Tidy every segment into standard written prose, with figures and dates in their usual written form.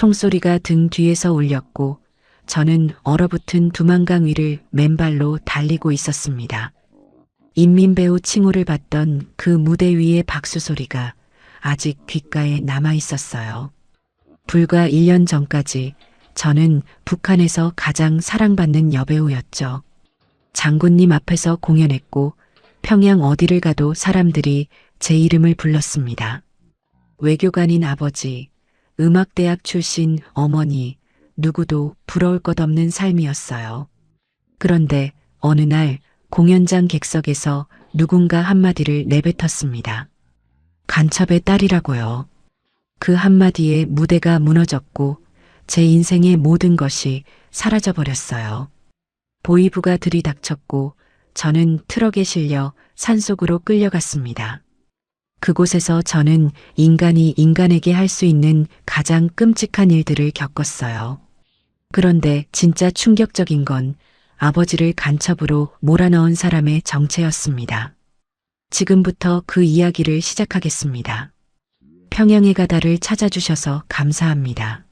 총소리가 등 뒤에서 울렸고 저는 얼어붙은 두만강 위를 맨발로 달리고 있었습니다. 인민배우 칭호를 받던 그 무대 위의 박수 소리가 아직 귓가에 남아 있었어요. 불과 1년 전까지 저는 북한에서 가장 사랑받는 여배우였죠. 장군님 앞에서 공연했고 평양 어디를 가도 사람들이 제 이름을 불렀습니다. 외교관인 아버지, 음악대학 출신 어머니, 누구도 부러울 것 없는 삶이었어요. 그런데 어느 날 공연장 객석에서 누군가 한마디를 내뱉었습니다. 간첩의 딸이라고요. 그 한마디에 무대가 무너졌고 제 인생의 모든 것이 사라져버렸어요. 보이부가 들이닥쳤고 저는 트럭에 실려 산속으로 끌려갔습니다. 그곳에서 저는 인간이 인간에게 할 수 있는 가장 끔찍한 일들을 겪었어요. 그런데 진짜 충격적인 건 아버지를 간첩으로 몰아넣은 사람의 정체였습니다. 지금부터 그 이야기를 시작하겠습니다. 평양의 가다를 찾아주셔서 감사합니다.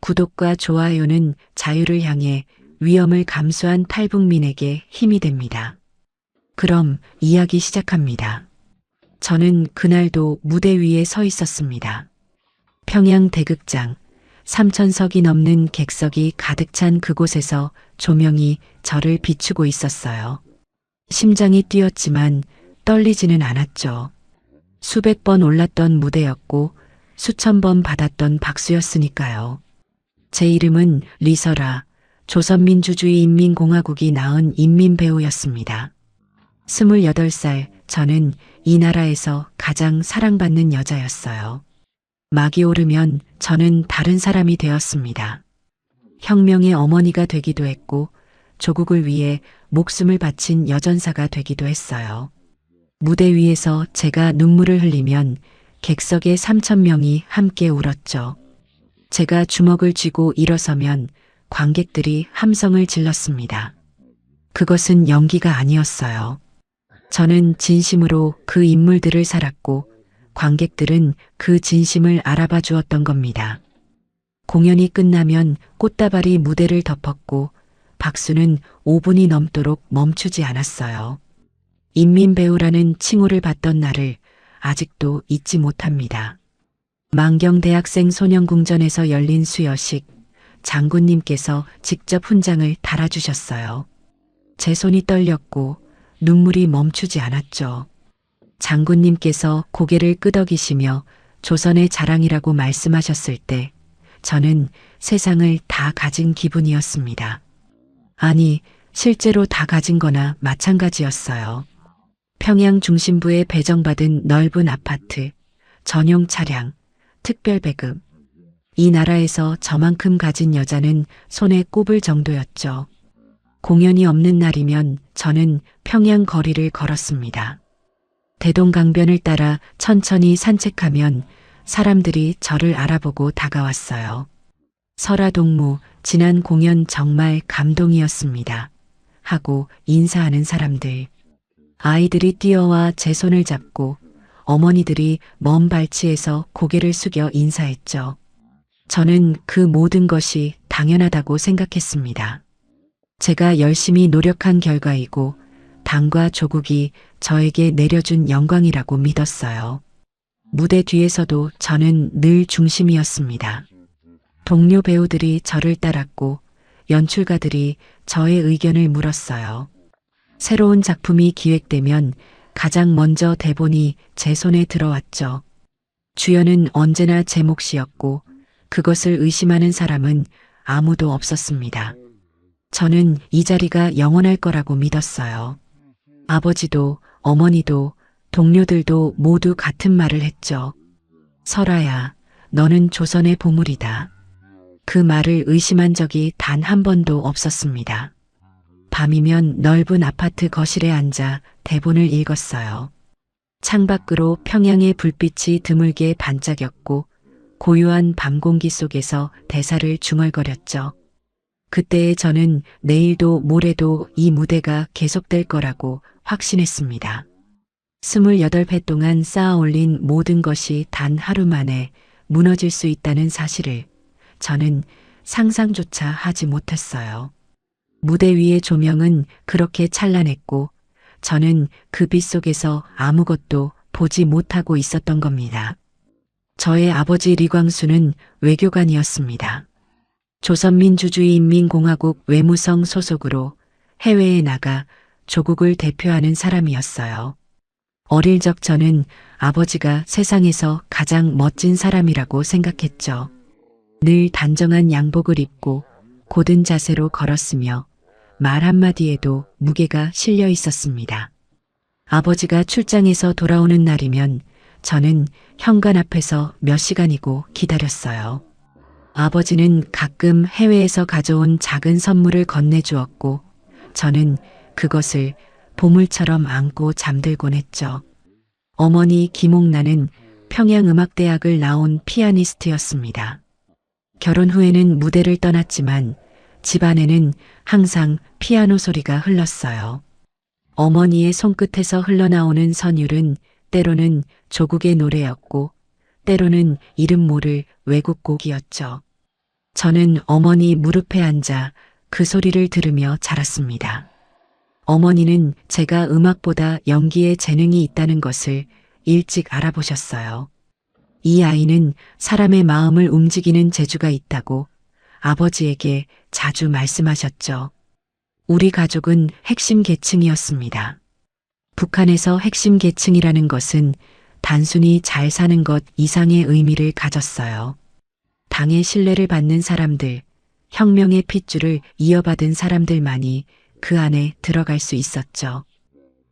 구독과 좋아요는 자유를 향해 위험을 감수한 탈북민에게 힘이 됩니다. 그럼 이야기 시작합니다. 저는 그날도 무대 위에 서 있었습니다. 평양 대극장, 3,000석이 넘는 객석이 가득 찬 그곳에서 조명이 저를 비추고 있었어요. 심장이 뛰었지만 떨리지는 않았죠. 수백 번 올랐던 무대였고 수천 번 받았던 박수였으니까요. 제 이름은 리설아, 조선민주주의인민공화국이 낳은 인민배우였습니다. 28살, 저는 이 나라에서 가장 사랑받는 여자였어요. 막이 오르면 저는 다른 사람이 되었습니다. 혁명의 어머니가 되기도 했고 조국을 위해 목숨을 바친 여전사가 되기도 했어요. 무대 위에서 제가 눈물을 흘리면 객석의 3,000명이 함께 울었죠. 제가 주먹을 쥐고 일어서면 관객들이 함성을 질렀습니다. 그것은 연기가 아니었어요. 저는 진심으로 그 인물들을 살았고 관객들은 그 진심을 알아봐 주었던 겁니다. 공연이 끝나면 꽃다발이 무대를 덮었고 박수는 5분이 넘도록 멈추지 않았어요. 인민배우라는 칭호를 받던 날을 아직도 잊지 못합니다. 만경대학생 소년궁전에서 열린 수여식, 장군님께서 직접 훈장을 달아주셨어요. 제 손이 떨렸고 눈물이 멈추지 않았죠. 장군님께서 고개를 끄덕이시며 조선의 자랑이라고 말씀하셨을 때 저는 세상을 다 가진 기분이었습니다. 아니, 실제로 다 가진 거나 마찬가지였어요. 평양 중심부에 배정받은 넓은 아파트, 전용 차량, 특별 배급. 이 나라에서 저만큼 가진 여자는 손에 꼽을 정도였죠. 공연이 없는 날이면 저는 평양 거리를 걸었습니다. 대동강변을 따라 천천히 산책하면 사람들이 저를 알아보고 다가왔어요. 설아동무, 지난 공연 정말 감동이었습니다. 하고 인사하는 사람들. 아이들이 뛰어와 제 손을 잡고 어머니들이 먼 발치에서 고개를 숙여 인사했죠. 저는 그 모든 것이 당연하다고 생각했습니다. 제가 열심히 노력한 결과이고 당과 조국이 저에게 내려준 영광이라고 믿었어요. 무대 뒤에서도 저는 늘 중심이었습니다. 동료 배우들이 저를 따랐고 연출가들이 저의 의견을 물었어요. 새로운 작품이 기획되면 가장 먼저 대본이 제 손에 들어왔죠. 주연은 언제나 제 몫이었고 그것을 의심하는 사람은 아무도 없었습니다. 저는 이 자리가 영원할 거라고 믿었어요. 아버지도 어머니도 동료들도 모두 같은 말을 했죠. 설아야, 너는 조선의 보물이다. 그 말을 의심한 적이 단 한 번도 없었습니다. 밤이면 넓은 아파트 거실에 앉아 대본을 읽었어요. 창밖으로 평양의 불빛이 드물게 반짝였고 고요한 밤 공기 속에서 대사를 중얼거렸죠. 그때의 저는 내일도 모레도 이 무대가 계속될 거라고 확신했습니다. 28회 동안 쌓아 올린 모든 것이 단 하루 만에 무너질 수 있다는 사실을 저는 상상조차 하지 못했어요. 무대 위의 조명은 그렇게 찬란했고 저는 그 빛 속에서 아무것도 보지 못하고 있었던 겁니다. 저의 아버지 리광수는 외교관이었습니다. 조선민주주의인민공화국 외무성 소속으로 해외에 나가 조국을 대표하는 사람이었어요. 어릴 적 저는 아버지가 세상에서 가장 멋진 사람이라고 생각했죠. 늘 단정한 양복을 입고 고든 자세로 걸었으며 말 한마디에도 무게가 실려 있었습니다. 아버지가 출장에서 돌아오는 날이면 저는 현관 앞에서 몇 시간이고 기다렸어요. 아버지는 가끔 해외에서 가져온 작은 선물을 건네주었고 저는 그것을 보물처럼 안고 잠들곤 했죠. 어머니 김옥란은 평양음악대학을 나온 피아니스트였습니다. 결혼 후에는 무대를 떠났지만 집안에는 항상 피아노 소리가 흘렀어요. 어머니의 손끝에서 흘러나오는 선율은 때로는 조국의 노래였고 때로는 이름 모를 외국 곡이었죠. 저는 어머니 무릎에 앉아 그 소리를 들으며 자랐습니다. 어머니는 제가 음악보다 연기에 재능이 있다는 것을 일찍 알아보셨어요. 이 아이는 사람의 마음을 움직이는 재주가 있다고 아버지에게 자주 말씀하셨죠. 우리 가족은 핵심 계층이었습니다. 북한에서 핵심 계층이라는 것은 단순히 잘 사는 것 이상의 의미를 가졌어요. 당의 신뢰를 받는 사람들, 혁명의 핏줄을 이어받은 사람들만이 그 안에 들어갈 수 있었죠.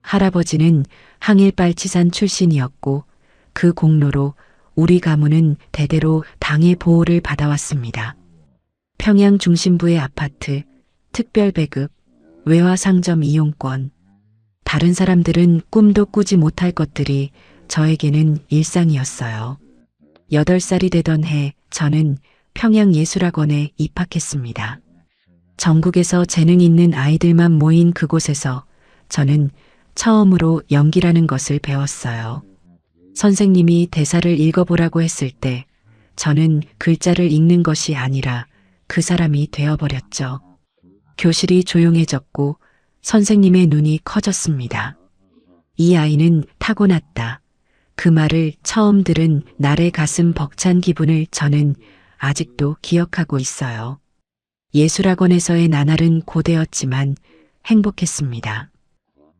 할아버지는 항일빨치산 출신이었고 그 공로로 우리 가문은 대대로 당의 보호를 받아왔습니다. 평양 중심부의 아파트, 특별배급, 외화상점 이용권. 다른 사람들은 꿈도 꾸지 못할 것들이 저에게는 일상이었어요. 8살이 되던 해 저는 평양예술학원에 입학했습니다. 전국에서 재능 있는 아이들만 모인 그곳에서 저는 처음으로 연기라는 것을 배웠어요. 선생님이 대사를 읽어보라고 했을 때 저는 글자를 읽는 것이 아니라 그 사람이 되어버렸죠. 교실이 조용해졌고 선생님의 눈이 커졌습니다. 이 아이는 타고났다. 그 말을 처음 들은 날의 가슴 벅찬 기분을 저는 아직도 기억하고 있어요. 예술학원에서의 나날은 고되었지만 행복했습니다.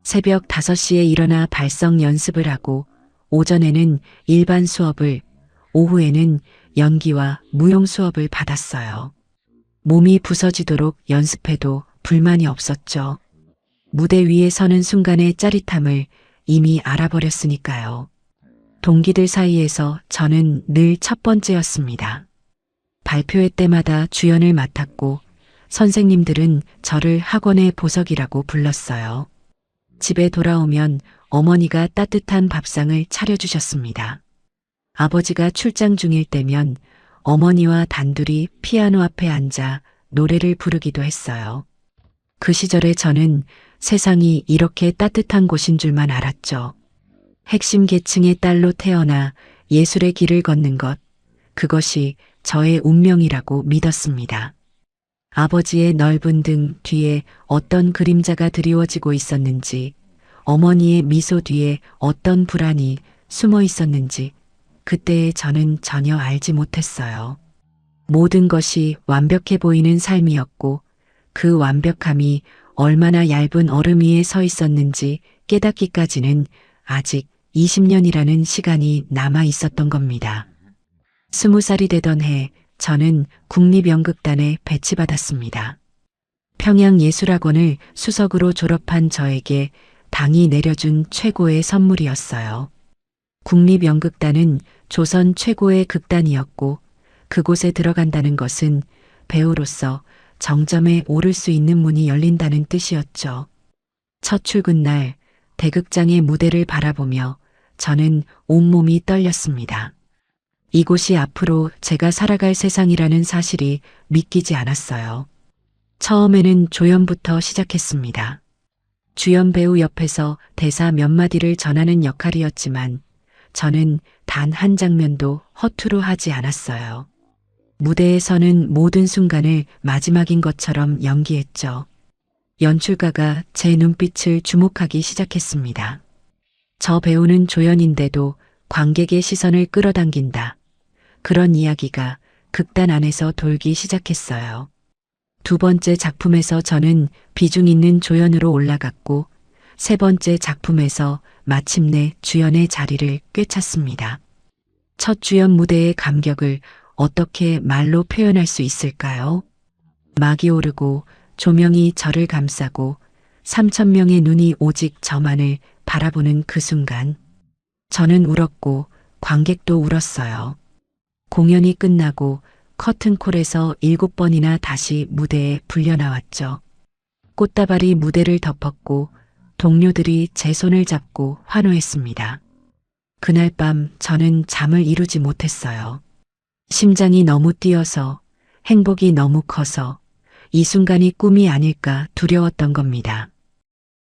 새벽 5시에 일어나 발성 연습을 하고 오전에는 일반 수업을, 오후에는 연기와 무용 수업을 받았어요. 몸이 부서지도록 연습해도 불만이 없었죠. 무대 위에 서는 순간의 짜릿함을 이미 알아버렸으니까요. 동기들 사이에서 저는 늘 첫 번째였습니다. 발표회 때마다 주연을 맡았고 선생님들은 저를 학원의 보석이라고 불렀어요. 집에 돌아오면 어머니가 따뜻한 밥상을 차려주셨습니다. 아버지가 출장 중일 때면 어머니와 단둘이 피아노 앞에 앉아 노래를 부르기도 했어요. 그 시절에 저는 세상이 이렇게 따뜻한 곳인 줄만 알았죠. 핵심 계층의 딸로 태어나 예술의 길을 걷는 것, 그것이 저의 운명이라고 믿었습니다. 아버지의 넓은 등 뒤에 어떤 그림자가 드리워지고 있었는지, 어머니의 미소 뒤에 어떤 불안이 숨어 있었는지, 그때의 저는 전혀 알지 못했어요. 모든 것이 완벽해 보이는 삶이었고, 그 완벽함이 얼마나 얇은 얼음 위에 서 있었는지 깨닫기까지는 아직 20년이라는 시간이 남아 있었던 겁니다. 20살이 되던 해 저는 국립연극단에 배치받았습니다. 평양예술학원을 수석으로 졸업한 저에게 당이 내려준 최고의 선물이었어요. 국립연극단은 조선 최고의 극단이었고 그곳에 들어간다는 것은 배우로서 정점에 오를 수 있는 문이 열린다는 뜻이었죠. 첫 출근 날 대극장의 무대를 바라보며 저는 온몸이 떨렸습니다. 이곳이 앞으로 제가 살아갈 세상이라는 사실이 믿기지 않았어요. 처음에는 조연부터 시작했습니다. 주연 배우 옆에서 대사 몇 마디를 전하는 역할이었지만 저는 단 한 장면도 허투루 하지 않았어요. 무대에 서는 모든 순간을 마지막인 것처럼 연기했죠. 연출가가 제 눈빛을 주목하기 시작했습니다. 저 배우는 조연인데도 관객의 시선을 끌어당긴다. 그런 이야기가 극단 안에서 돌기 시작했어요. 두 번째 작품에서 저는 비중 있는 조연으로 올라갔고, 세 번째 작품에서 마침내 주연의 자리를 꿰찼습니다. 첫 주연 무대의 감격을 어떻게 말로 표현할 수 있을까요? 막이 오르고 조명이 저를 감싸고 3,000명의 눈이 오직 저만을 바라보는 그 순간, 저는 울었고 관객도 울었어요. 공연이 끝나고 커튼콜에서 7번이나 다시 무대에 불려 나왔죠. 꽃다발이 무대를 덮었고 동료들이 제 손을 잡고 환호했습니다. 그날 밤 저는 잠을 이루지 못했어요. 심장이 너무 뛰어서, 행복이 너무 커서 이 순간이 꿈이 아닐까 두려웠던 겁니다.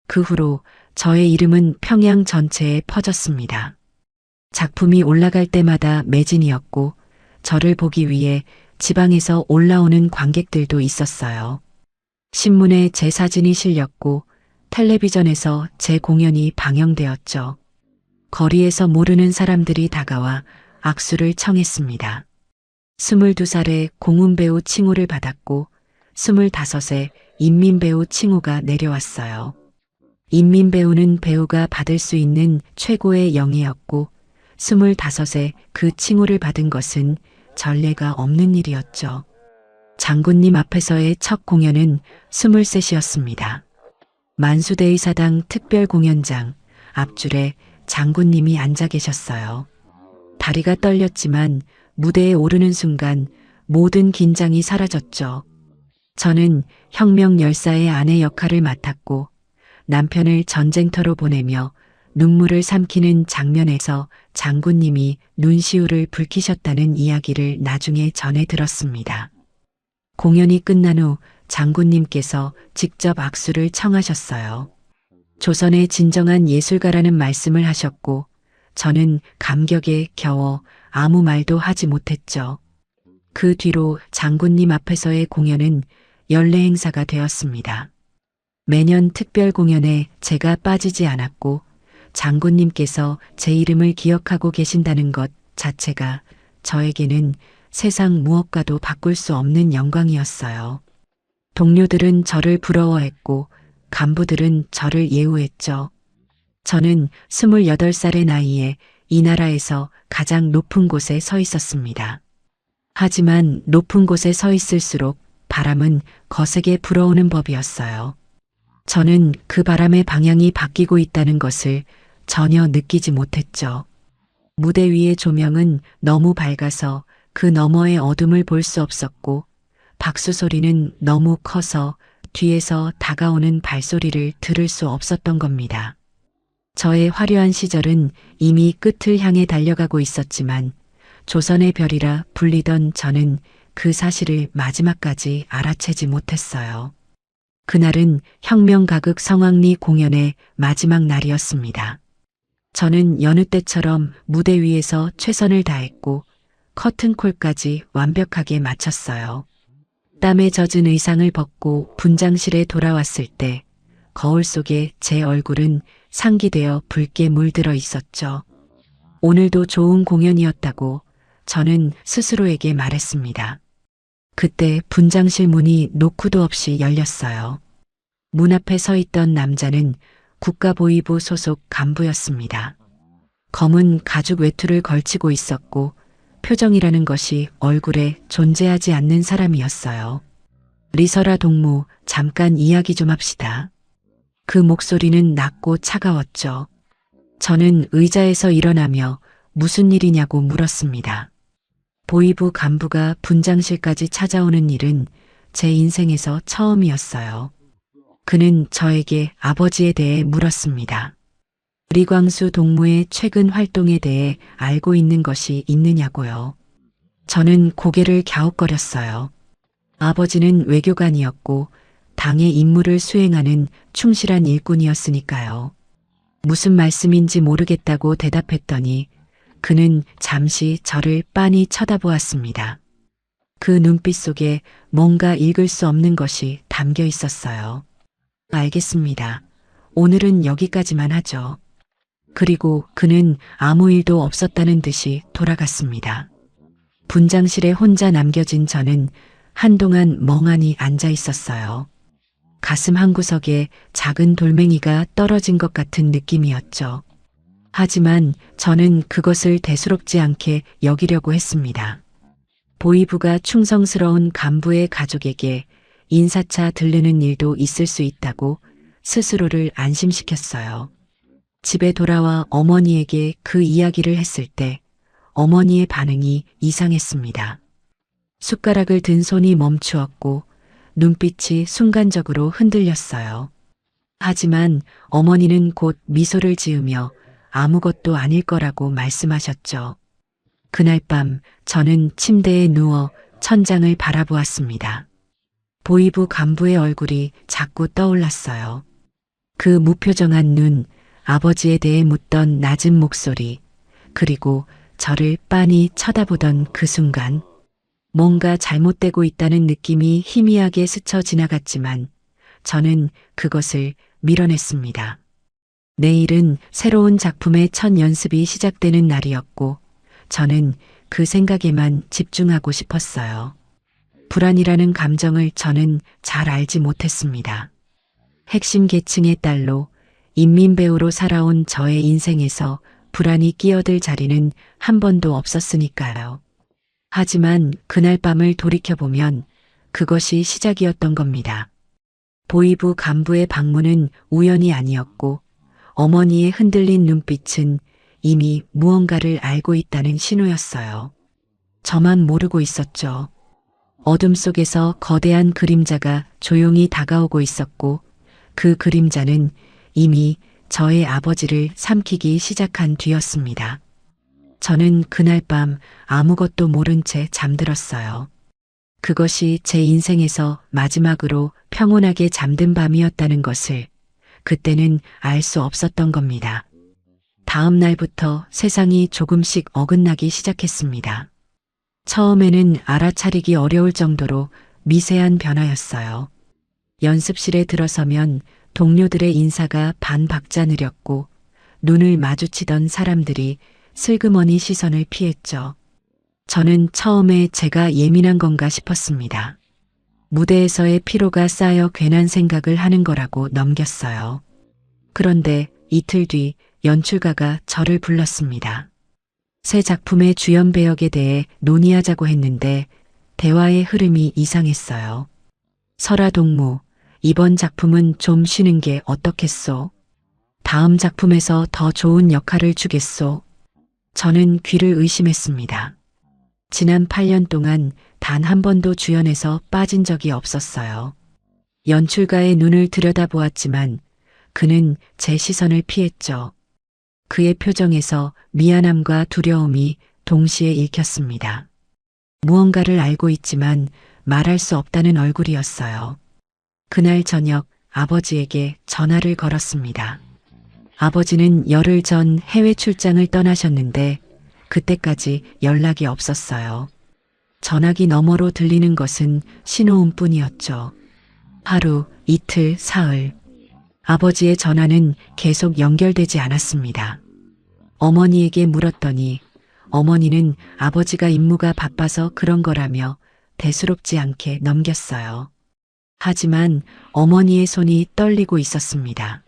그 후로 저의 이름은 평양 전체에 퍼졌습니다. 작품이 올라갈 때마다 매진이었고, 저를 보기 위해 지방에서 올라오는 관객들도 있었어요. 신문에 제 사진이 실렸고 텔레비전에서 제 공연이 방영되었죠. 거리에서 모르는 사람들이 다가와 악수를 청했습니다. 22살에 공훈배우 칭호를 받았고 25에 인민배우 칭호가 내려왔어요. 인민배우는 배우가 받을 수 있는 최고의 영예였고 25에 그 칭호를 받은 것은 전례가 없는 일이었죠. 장군님 앞에서의 첫 공연은 23이었습니다. 만수대의사당 특별공연장 앞줄에 장군님이 앉아 계셨어요. 다리가 떨렸지만 무대에 오르는 순간 모든 긴장이 사라졌죠. 저는 혁명 열사의 아내 역할을 맡았고 남편을 전쟁터로 보내며 눈물을 삼키는 장면에서 장군님이 눈시울을 붉히셨다는 이야기를 나중에 전해 들었습니다. 공연이 끝난 후 장군님께서 직접 악수를 청하셨어요. 조선의 진정한 예술가라는 말씀을 하셨고 저는 감격에 겨워 아무 말도 하지 못했죠. 그 뒤로 장군님 앞에서의 공연은 연례 행사가 되었습니다. 매년 특별 공연에 제가 빠지지 않았고 장군님께서 제 이름을 기억하고 계신다는 것 자체가 저에게는 세상 무엇과도 바꿀 수 없는 영광이었어요. 동료들은 저를 부러워했고 간부들은 저를 예우했죠. 저는 28살의 나이에 이 나라에서 가장 높은 곳에 서 있었습니다. 하지만 높은 곳에 서 있을수록 바람은 거세게 불어오는 법이었어요. 저는 그 바람의 방향이 바뀌고 있다는 것을 전혀 느끼지 못했죠. 무대 위의 조명은 너무 밝아서 그 너머의 어둠을 볼 수 없었고 박수 소리는 너무 커서 뒤에서 다가오는 발소리를 들을 수 없었던 겁니다. 저의 화려한 시절은 이미 끝을 향해 달려가고 있었지만 조선의 별이라 불리던 저는 그 사실을 마지막까지 알아채지 못했어요. 그날은 혁명가극 성황리 공연의 마지막 날이었습니다. 저는 여느 때처럼 무대 위에서 최선을 다했고 커튼콜까지 완벽하게 마쳤어요. 땀에 젖은 의상을 벗고 분장실에 돌아왔을 때 거울 속에 제 얼굴은 상기되어 붉게 물들어 있었죠. 오늘도 좋은 공연이었다고 저는 스스로에게 말했습니다. 그때 분장실 문이 노크도 없이 열렸어요. 문 앞에 서 있던 남자는 국가보위부 소속 간부였습니다. 검은 가죽 외투를 걸치고 있었고 표정이라는 것이 얼굴에 존재하지 않는 사람이었어요. 리설아 동무, 잠깐 이야기 좀 합시다. 그 목소리는 낮고 차가웠죠. 저는 의자에서 일어나며 무슨 일이냐고 물었습니다. 보위부 간부가 분장실까지 찾아오는 일은 제 인생에서 처음이었어요. 그는 저에게 아버지에 대해 물었습니다. 리광수 동무의 최근 활동에 대해 알고 있는 것이 있느냐고요. 저는 고개를 갸웃거렸어요. 아버지는 외교관이었고 당의 임무를 수행하는 충실한 일꾼이었으니까요. 무슨 말씀인지 모르겠다고 대답했더니 그는 잠시 저를 빤히 쳐다보았습니다. 그 눈빛 속에 뭔가 읽을 수 없는 것이 담겨 있었어요. 알겠습니다. 오늘은 여기까지만 하죠. 그리고 그는 아무 일도 없었다는 듯이 돌아갔습니다. 분장실에 혼자 남겨진 저는 한동안 멍하니 앉아 있었어요. 가슴 한구석에 작은 돌멩이가 떨어진 것 같은 느낌이었죠. 하지만 저는 그것을 대수롭지 않게 여기려고 했습니다. 보이부가 충성스러운 간부의 가족에게 인사차 들르는 일도 있을 수 있다고 스스로를 안심시켰어요. 집에 돌아와 어머니에게 그 이야기를 했을 때 어머니의 반응이 이상했습니다. 숟가락을 든 손이 멈추었고 눈빛이 순간적으로 흔들렸어요. 하지만 어머니는 곧 미소를 지으며 아무것도 아닐 거라고 말씀하셨죠. 그날 밤 저는 침대에 누워 천장을 바라보았습니다. 보이부 간부의 얼굴이 자꾸 떠올랐어요. 그 무표정한 눈, 아버지에 대해 묻던 낮은 목소리, 그리고 저를 빤히 쳐다보던 그 순간, 뭔가 잘못되고 있다는 느낌이 희미하게 스쳐 지나갔지만 저는 그것을 밀어냈습니다. 내일은 새로운 작품의 첫 연습이 시작되는 날이었고 저는 그 생각에만 집중하고 싶었어요. 불안이라는 감정을 저는 잘 알지 못했습니다. 핵심 계층의 딸로 인민배우로 살아온 저의 인생에서 불안이 끼어들 자리는 한 번도 없었으니까요. 하지만 그날 밤을 돌이켜보면 그것이 시작이었던 겁니다. 보이부 간부의 방문은 우연이 아니었고 어머니의 흔들린 눈빛은 이미 무언가를 알고 있다는 신호였어요. 저만 모르고 있었죠. 어둠 속에서 거대한 그림자가 조용히 다가오고 있었고 그 그림자는 이미 저의 아버지를 삼키기 시작한 뒤였습니다. 저는 그날 밤 아무것도 모른 채 잠들었어요. 그것이 제 인생에서 마지막으로 평온하게 잠든 밤이었다는 것을 그때는 알 수 없었던 겁니다. 다음 날부터 세상이 조금씩 어긋나기 시작했습니다. 처음에는 알아차리기 어려울 정도로 미세한 변화였어요. 연습실에 들어서면 동료들의 인사가 반박자 느렸고 눈을 마주치던 사람들이 슬그머니 시선을 피했죠. 저는 처음에 제가 예민한 건가 싶었습니다. 무대에서의 피로가 쌓여 괜한 생각을 하는 거라고 넘겼어요. 그런데 이틀 뒤 연출가가 저를 불렀습니다. 새 작품의 주연 배역에 대해 논의하자고 했는데 대화의 흐름이 이상했어요. 설아 동무, 이번 작품은 좀 쉬는 게 어떻겠소? 다음 작품에서 더 좋은 역할을 주겠소? 저는 귀를 의심했습니다. 지난 8년 동안 단 한 번도 주연에서 빠진 적이 없었어요. 연출가의 눈을 들여다보았지만 그는 제 시선을 피했죠. 그의 표정에서 미안함과 두려움이 동시에 읽혔습니다. 무언가를 알고 있지만 말할 수 없다는 얼굴이었어요. 그날 저녁 아버지에게 전화를 걸었습니다. 아버지는 열흘 전 해외 출장을 떠나셨는데 그때까지 연락이 없었어요. 전화기 너머로 들리는 것은 신호음뿐이었죠. 하루, 이틀, 사흘. 아버지의 전화는 계속 연결되지 않았습니다. 어머니에게 물었더니 어머니는 아버지가 임무가 바빠서 그런 거라며 대수롭지 않게 넘겼어요. 하지만 어머니의 손이 떨리고 있었습니다.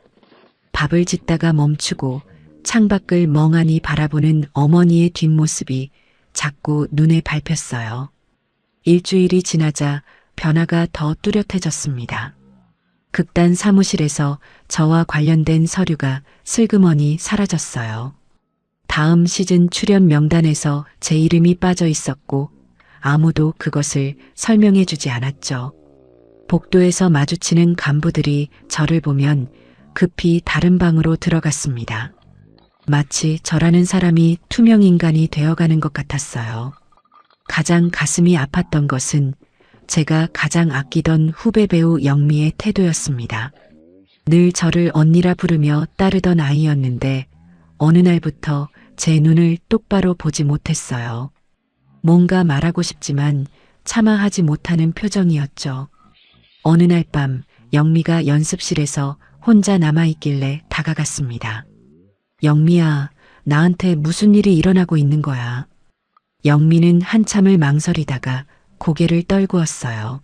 밥을 짓다가 멈추고 창밖을 멍하니 바라보는 어머니의 뒷모습이 자꾸 눈에 밟혔어요. 일주일이 지나자 변화가 더 뚜렷해졌습니다. 극단 사무실에서 저와 관련된 서류가 슬그머니 사라졌어요. 다음 시즌 출연 명단에서 제 이름이 빠져 있었고 아무도 그것을 설명해 주지 않았죠. 복도에서 마주치는 간부들이 저를 보면 급히 다른 방으로 들어갔습니다. 마치 저라는 사람이 투명 인간이 되어가는 것 같았어요. 가장 가슴이 아팠던 것은 제가 가장 아끼던 후배 배우 영미의 태도였습니다. 늘 저를 언니라 부르며 따르던 아이였는데 어느 날부터 제 눈을 똑바로 보지 못했어요. 뭔가 말하고 싶지만 차마 하지 못하는 표정이었죠. 어느 날 밤 영미가 연습실에서 혼자 남아있길래 다가갔습니다. 영미야, 나한테 무슨 일이 일어나고 있는 거야? 영미는 한참을 망설이다가 고개를 떨구었어요.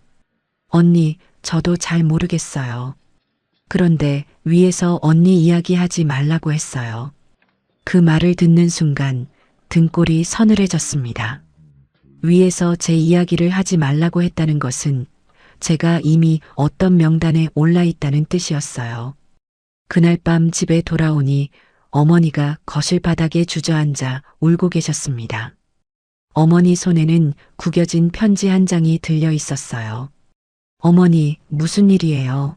언니, 저도 잘 모르겠어요. 그런데 위에서 언니 이야기하지 말라고 했어요. 그 말을 듣는 순간 등골이 서늘해졌습니다. 위에서 제 이야기를 하지 말라고 했다는 것은 제가 이미 어떤 명단에 올라 있다는 뜻이었어요. 그날 밤 집에 돌아오니 어머니가 거실 바닥에 주저앉아 울고 계셨습니다. 어머니 손에는 구겨진 편지 한 장이 들려 있었어요. 어머니, 무슨 일이에요?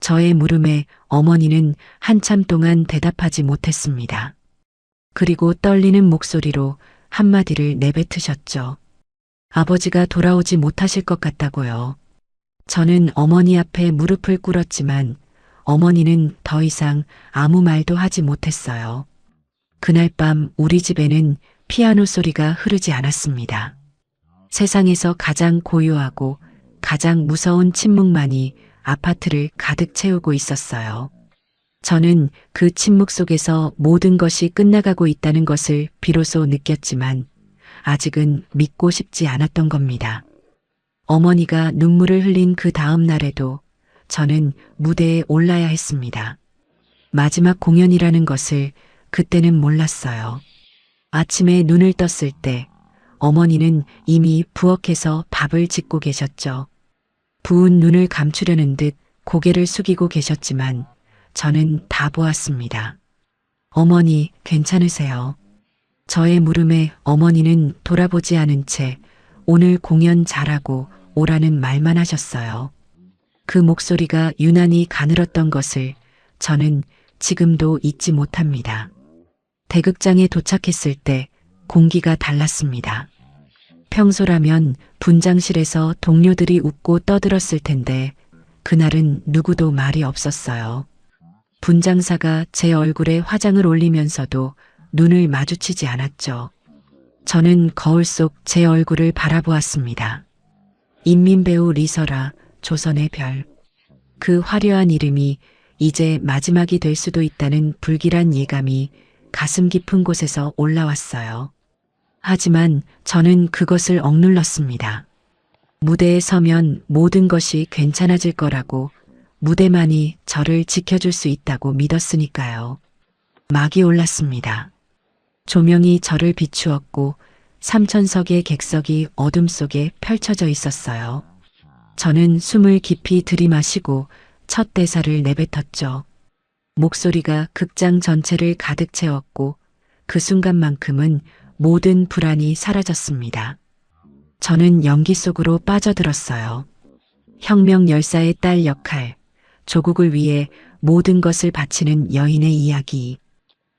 저의 물음에 어머니는 한참 동안 대답하지 못했습니다. 그리고 떨리는 목소리로 한마디를 내뱉으셨죠. 아버지가 돌아오지 못하실 것 같다고요. 저는 어머니 앞에 무릎을 꿇었지만 어머니는 더 이상 아무 말도 하지 못했어요. 그날 밤 우리 집에는 피아노 소리가 흐르지 않았습니다. 세상에서 가장 고요하고 가장 무서운 침묵만이 아파트를 가득 채우고 있었어요. 저는 그 침묵 속에서 모든 것이 끝나가고 있다는 것을 비로소 느꼈지만 아직은 믿고 싶지 않았던 겁니다. 어머니가 눈물을 흘린 그 다음 날에도 저는 무대에 올라야 했습니다. 마지막 공연이라는 것을 그때는 몰랐어요. 아침에 눈을 떴을 때 어머니는 이미 부엌에서 밥을 짓고 계셨죠. 부은 눈을 감추려는 듯 고개를 숙이고 계셨지만 저는 다 보았습니다. 어머니, 괜찮으세요? 저의 물음에 어머니는 돌아보지 않은 채 오늘 공연 잘하고 오라는 말만 하셨어요. 그 목소리가 유난히 가늘었던 것을 저는 지금도 잊지 못합니다. 대극장에 도착했을 때 공기가 달랐습니다. 평소라면 분장실에서 동료들이 웃고 떠들었을 텐데 그날은 누구도 말이 없었어요. 분장사가 제 얼굴에 화장을 올리면서도 눈을 마주치지 않았죠. 저는 거울 속 제 얼굴을 바라보았습니다. 인민배우 리설아, 조선의 별. 그 화려한 이름이 이제 마지막이 될 수도 있다는 불길한 예감이 가슴 깊은 곳에서 올라왔어요. 하지만 저는 그것을 억눌렀습니다. 무대에 서면 모든 것이 괜찮아질 거라고, 무대만이 저를 지켜줄 수 있다고 믿었으니까요. 막이 올랐습니다. 조명이 저를 비추었고 3천석의 객석이 어둠 속에 펼쳐져 있었어요. 저는 숨을 깊이 들이마시고 첫 대사를 내뱉었죠. 목소리가 극장 전체를 가득 채웠고 그 순간만큼은 모든 불안이 사라졌습니다. 저는 연기 속으로 빠져들었어요. 혁명 열사의 딸 역할, 조국을 위해 모든 것을 바치는 여인의 이야기.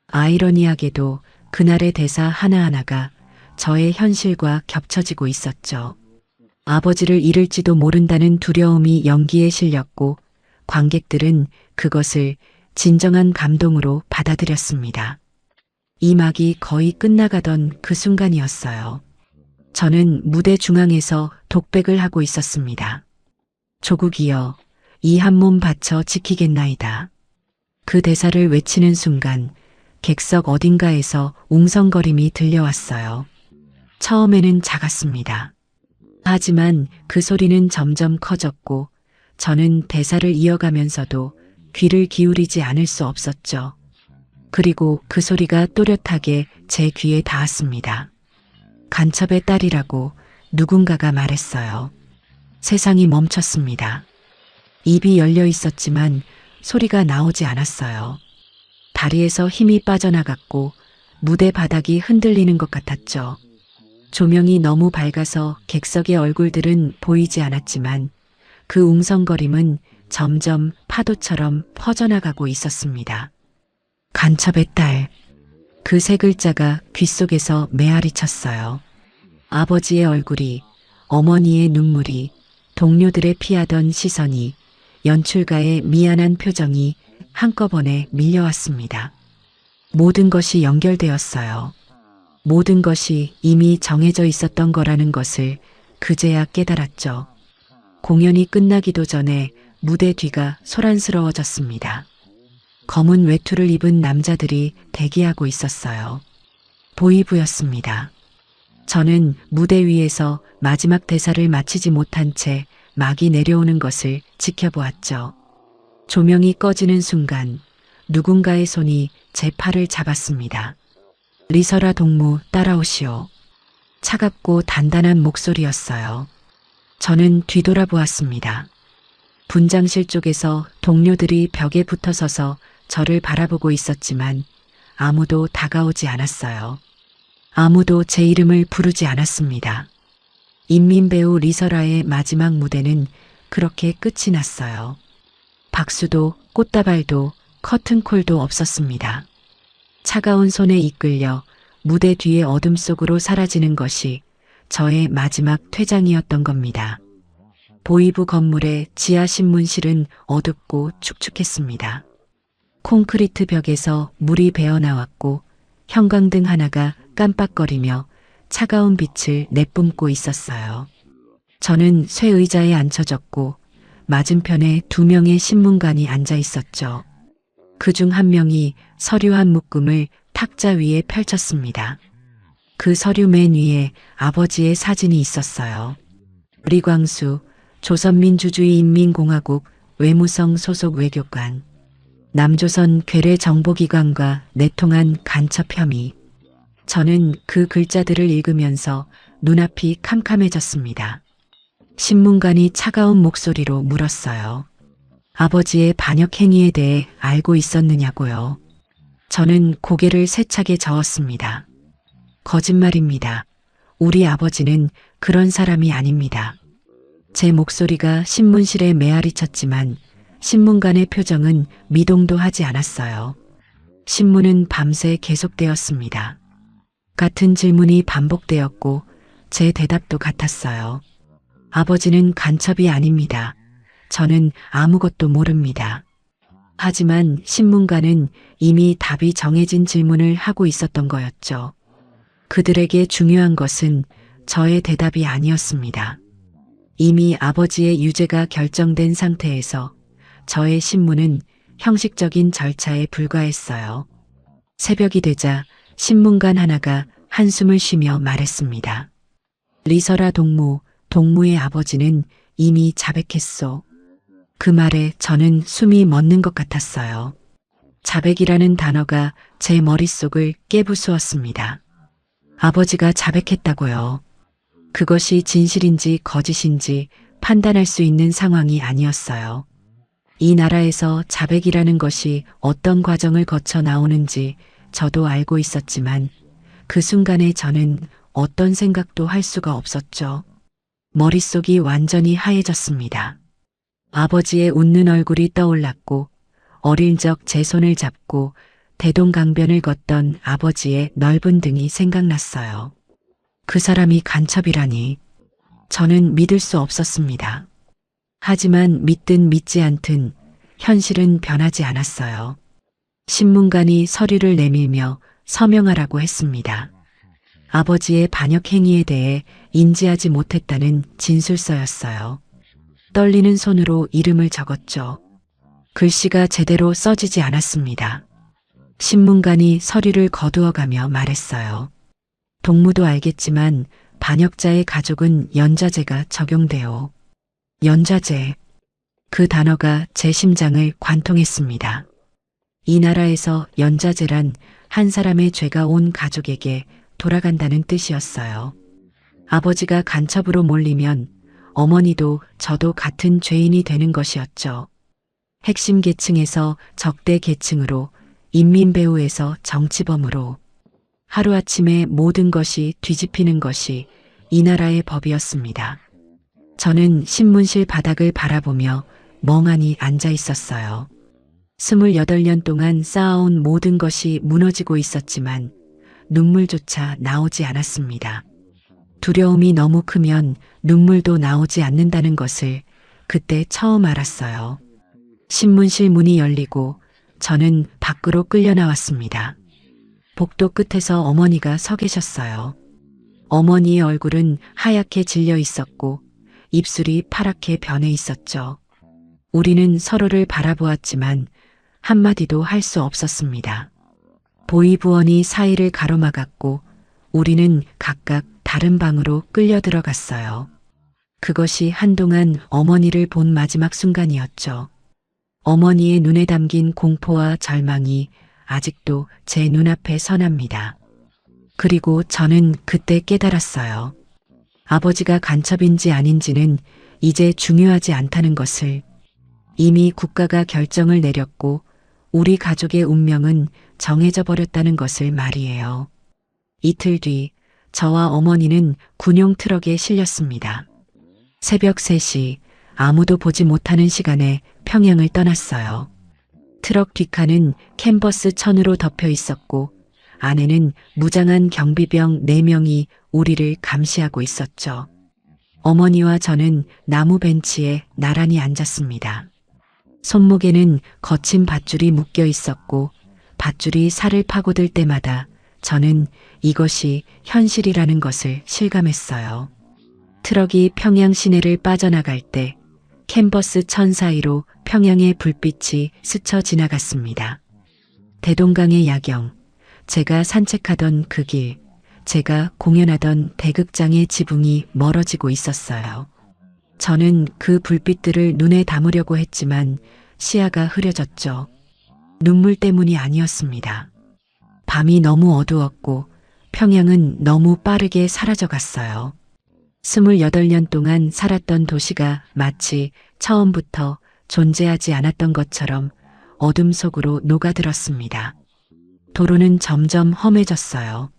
아이러니하게도 그날의 대사 하나하나가 저의 현실과 겹쳐지고 있었죠. 아버지를 잃을지도 모른다는 두려움이 연기에 실렸고 관객들은 그것을 진정한 감동으로 받아들였습니다. 이 막이 거의 끝나가던 그 순간이었어요. 저는 무대 중앙에서 독백을 하고 있었습니다. 조국이여, 이 한 몸 바쳐 지키겠나이다. 그 대사를 외치는 순간 객석 어딘가에서 웅성거림이 들려왔어요. 처음에는 작았습니다. 하지만 그 소리는 점점 커졌고 저는 대사를 이어가면서도 귀를 기울이지 않을 수 없었죠. 그리고 그 소리가 또렷하게 제 귀에 닿았습니다. 간첩의 딸이라고 누군가가 말했어요. 세상이 멈췄습니다. 입이 열려 있었지만 소리가 나오지 않았어요. 다리에서 힘이 빠져나갔고 무대 바닥이 흔들리는 것 같았죠. 조명이 너무 밝아서 객석의 얼굴들은 보이지 않았지만 그 웅성거림은 점점 파도처럼 퍼져나가고 있었습니다. 간첩의 딸. 그 세 글자가 귓속에서 메아리 쳤어요. 아버지의 얼굴이, 어머니의 눈물이, 동료들의 피하던 시선이, 연출가의 미안한 표정이 한꺼번에 밀려왔습니다. 모든 것이 연결되었어요. 모든 것이 이미 정해져 있었던 거라는 것을 그제야 깨달았죠. 공연이 끝나기도 전에 무대 뒤가 소란스러워졌습니다. 검은 외투를 입은 남자들이 대기하고 있었어요. 보이부였습니다. 저는 무대 위에서 마지막 대사를 마치지 못한 채 막이 내려오는 것을 지켜보았죠. 조명이 꺼지는 순간 누군가의 손이 제 팔을 잡았습니다. 리설아 동무, 따라오시오. 차갑고 단단한 목소리였어요. 저는 뒤돌아보았습니다. 분장실 쪽에서 동료들이 벽에 붙어서서 저를 바라보고 있었지만 아무도 다가오지 않았어요. 아무도 제 이름을 부르지 않았습니다. 인민배우 리설아의 마지막 무대는 그렇게 끝이 났어요. 박수도 꽃다발도 커튼콜도 없었습니다. 차가운 손에 이끌려 무대 뒤의 어둠 속으로 사라지는 것이 저의 마지막 퇴장이었던 겁니다. 보이부 건물의 지하 신문실은 어둡고 축축했습니다. 콘크리트 벽에서 물이 배어나왔고 형광등 하나가 깜빡거리며 차가운 빛을 내뿜고 있었어요. 저는 쇠의자에 앉혀졌고 맞은편에 2명의 신문관이 앉아 있었죠. 그중 한 명이 서류 한 묶음을 탁자 위에 펼쳤습니다. 그 서류 맨 위에 아버지의 사진이 있었어요. 리광수, 조선민주주의인민공화국 외무성 소속 외교관, 남조선 괴뢰 정보기관과 내통한 간첩 혐의. 저는 그 글자들을 읽으면서 눈앞이 캄캄해졌습니다. 신문관이 차가운 목소리로 물었어요. 아버지의 반역 행위에 대해 알고 있었느냐고요. 저는 고개를 세차게 저었습니다. 거짓말입니다. 우리 아버지는 그런 사람이 아닙니다. 제 목소리가 신문실에 메아리 쳤지만 신문관의 표정은 미동도 하지 않았어요. 신문은 밤새 계속되었습니다. 같은 질문이 반복되었고 제 대답도 같았어요. 아버지는 간첩이 아닙니다. 저는 아무것도 모릅니다. 하지만 신문가는 이미 답이 정해진 질문을 하고 있었던 거였죠. 그들에게 중요한 것은 저의 대답이 아니었습니다. 이미 아버지의 유죄가 결정된 상태에서 저의 신문은 형식적인 절차에 불과했어요. 새벽이 되자 신문관 하나가 한숨을 쉬며 말했습니다. 리설아 동무, 동무의 아버지는 이미 자백했소. 그 말에 저는 숨이 멎는 것 같았어요. 자백이라는 단어가 제 머릿속을 깨부수었습니다. 아버지가 자백했다고요. 그것이 진실인지 거짓인지 판단할 수 있는 상황이 아니었어요. 이 나라에서 자백이라는 것이 어떤 과정을 거쳐 나오는지 저도 알고 있었지만 그 순간에 저는 어떤 생각도 할 수가 없었죠. 머릿속이 완전히 하얘졌습니다. 아버지의 웃는 얼굴이 떠올랐고 어릴 적 제 손을 잡고 대동강변을 걷던 아버지의 넓은 등이 생각났어요. 그 사람이 간첩이라니 저는 믿을 수 없었습니다. 하지만 믿든 믿지 않든 현실은 변하지 않았어요. 신문관이 서류를 내밀며 서명하라고 했습니다. 아버지의 반역 행위에 대해 인지하지 못했다는 진술서였어요. 떨리는 손으로 이름을 적었죠. 글씨가 제대로 써지지 않았습니다. 신문관이 서류를 거두어가며 말했어요. 동무도 알겠지만 반역자의 가족은 연좌제가 적용돼요. 연좌제. 그 단어가 제 심장을 관통했습니다. 이 나라에서 연좌제란 한 사람의 죄가 온 가족에게 돌아간다는 뜻이었어요. 아버지가 간첩으로 몰리면 어머니도 저도 같은 죄인이 되는 것이었죠. 핵심 계층에서 적대 계층으로, 인민배우에서 정치범으로 하루아침에 모든 것이 뒤집히는 것이 이 나라의 법이었습니다. 저는 신문실 바닥을 바라보며 멍하니 앉아 있었어요. 28년 동안 쌓아온 모든 것이 무너지고 있었지만 눈물조차 나오지 않았습니다. 두려움이 너무 크면 눈물도 나오지 않는다는 것을 그때 처음 알았어요. 신문실 문이 열리고 저는 밖으로 끌려 나왔습니다. 복도 끝에서 어머니가 서 계셨어요. 어머니의 얼굴은 하얗게 질려 있었고 입술이 파랗게 변해 있었죠. 우리는 서로를 바라보았지만 한마디도 할 수 없었습니다. 보이부원이 사이를 가로막았고 우리는 각각 다른 방으로 끌려 들어갔어요. 그것이 한동안 어머니를 본 마지막 순간이었죠. 어머니의 눈에 담긴 공포와 절망이 아직도 제 눈앞에 선합니다. 그리고 저는 그때 깨달았어요. 아버지가 간첩인지 아닌지는 이제 중요하지 않다는 것을. 이미 국가가 결정을 내렸고 우리 가족의 운명은 정해져 버렸다는 것을 말이에요. 이틀 뒤 저와 어머니는 군용 트럭에 실렸습니다. 새벽 3시 아무도 보지 못하는 시간에 평양을 떠났어요. 트럭 뒷칸은 캔버스 천으로 덮여 있었고 안에는 무장한 경비병 4명이 우리를 감시하고 있었죠. 어머니와 저는 나무 벤치에 나란히 앉았습니다. 손목에는 거친 밧줄이 묶여 있었고 밧줄이 살을 파고들 때마다 저는 이것이 현실이라는 것을 실감했어요. 트럭이 평양 시내를 빠져나갈 때 캔버스 천 사이로 평양의 불빛이 스쳐 지나갔습니다. 대동강의 야경, 제가 산책하던 그 길, 제가 공연하던 대극장의 지붕이 멀어지고 있었어요. 저는 그 불빛들을 눈에 담으려고 했지만 시야가 흐려졌죠. 눈물 때문이 아니었습니다. 밤이 너무 어두웠고 평양은 너무 빠르게 사라져갔어요. 28년 동안 살았던 도시가 마치 처음부터 존재하지 않았던 것처럼 어둠 속으로 녹아들었습니다. 도로는 점점 험해졌어요.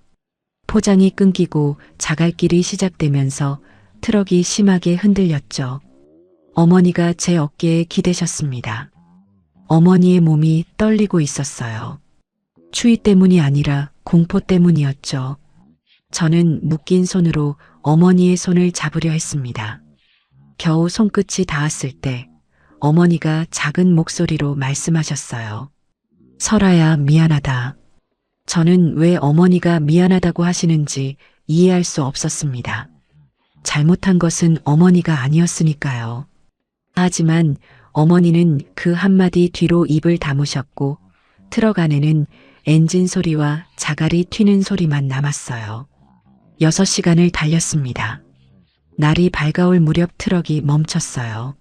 포장이 끊기고 자갈길이 시작되면서 트럭이 심하게 흔들렸죠. 어머니가 제 어깨에 기대셨습니다. 어머니의 몸이 떨리고 있었어요. 추위 때문이 아니라 공포 때문이었죠. 저는 묶인 손으로 어머니의 손을 잡으려 했습니다. 겨우 손끝이 닿았을 때 어머니가 작은 목소리로 말씀하셨어요. 설아야, 미안하다. 저는 왜 어머니가 미안하다고 하시는지 이해할 수 없었습니다. 잘못한 것은 어머니가 아니었으니까요. 하지만 어머니는 그 한마디 뒤로 입을 다무셨고 트럭 안에는 엔진 소리와 자갈이 튀는 소리만 남았어요. 6시간을 달렸습니다. 날이 밝아올 무렵 트럭이 멈췄어요.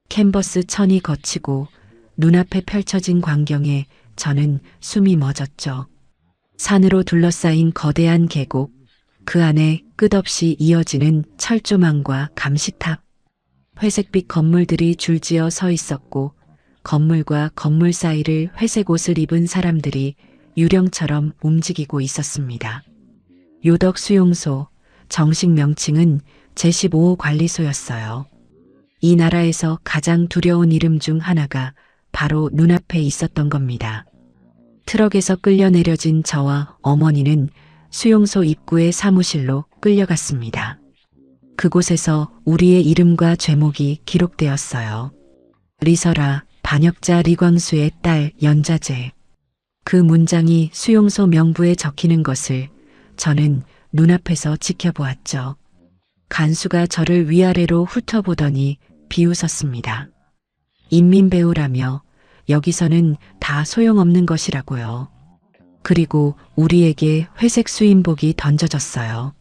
캔버스 천이 거치고 눈앞에 펼쳐진 광경에 저는 숨이 멎었죠. 산으로 둘러싸인 거대한 계곡, 그 안에 끝없이 이어지는 철조망과 감시탑, 회색빛 건물들이 줄지어 서 있었고 건물과 건물 사이를 회색 옷을 입은 사람들이 유령처럼 움직이고 있었습니다. 요덕 수용소, 정식 명칭은 제15호 관리소였어요. 이 나라에서 가장 두려운 이름 중 하나가 바로 눈앞에 있었던 겁니다. 트럭에서 끌려 내려진 저와 어머니는 수용소 입구의 사무실로 끌려갔습니다. 그곳에서 우리의 이름과 제목이 기록되었어요. 리설아, 반역자 리광수의 딸 연자재. 그 문장이 수용소 명부에 적히는 것을 저는 눈앞에서 지켜보았죠. 간수가 저를 위아래로 훑어보더니 비웃었습니다. 인민배우라며 여기서는 다 소용없는 것이라고요. 그리고 우리에게 회색 수인복이 던져졌어요.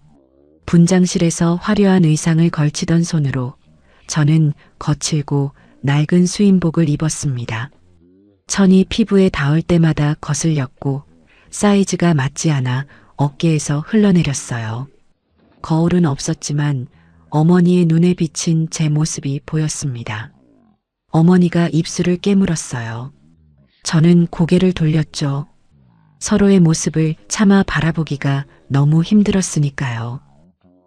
분장실에서 화려한 의상을 걸치던 손으로 저는 거칠고 낡은 수인복을 입었습니다. 천이 피부에 닿을 때마다 거슬렸고 사이즈가 맞지 않아 어깨에서 흘러내렸어요. 거울은 없었지만 어머니의 눈에 비친 제 모습이 보였습니다. 어머니가 입술을 깨물었어요. 저는 고개를 돌렸죠. 서로의 모습을 차마 바라보기가 너무 힘들었으니까요.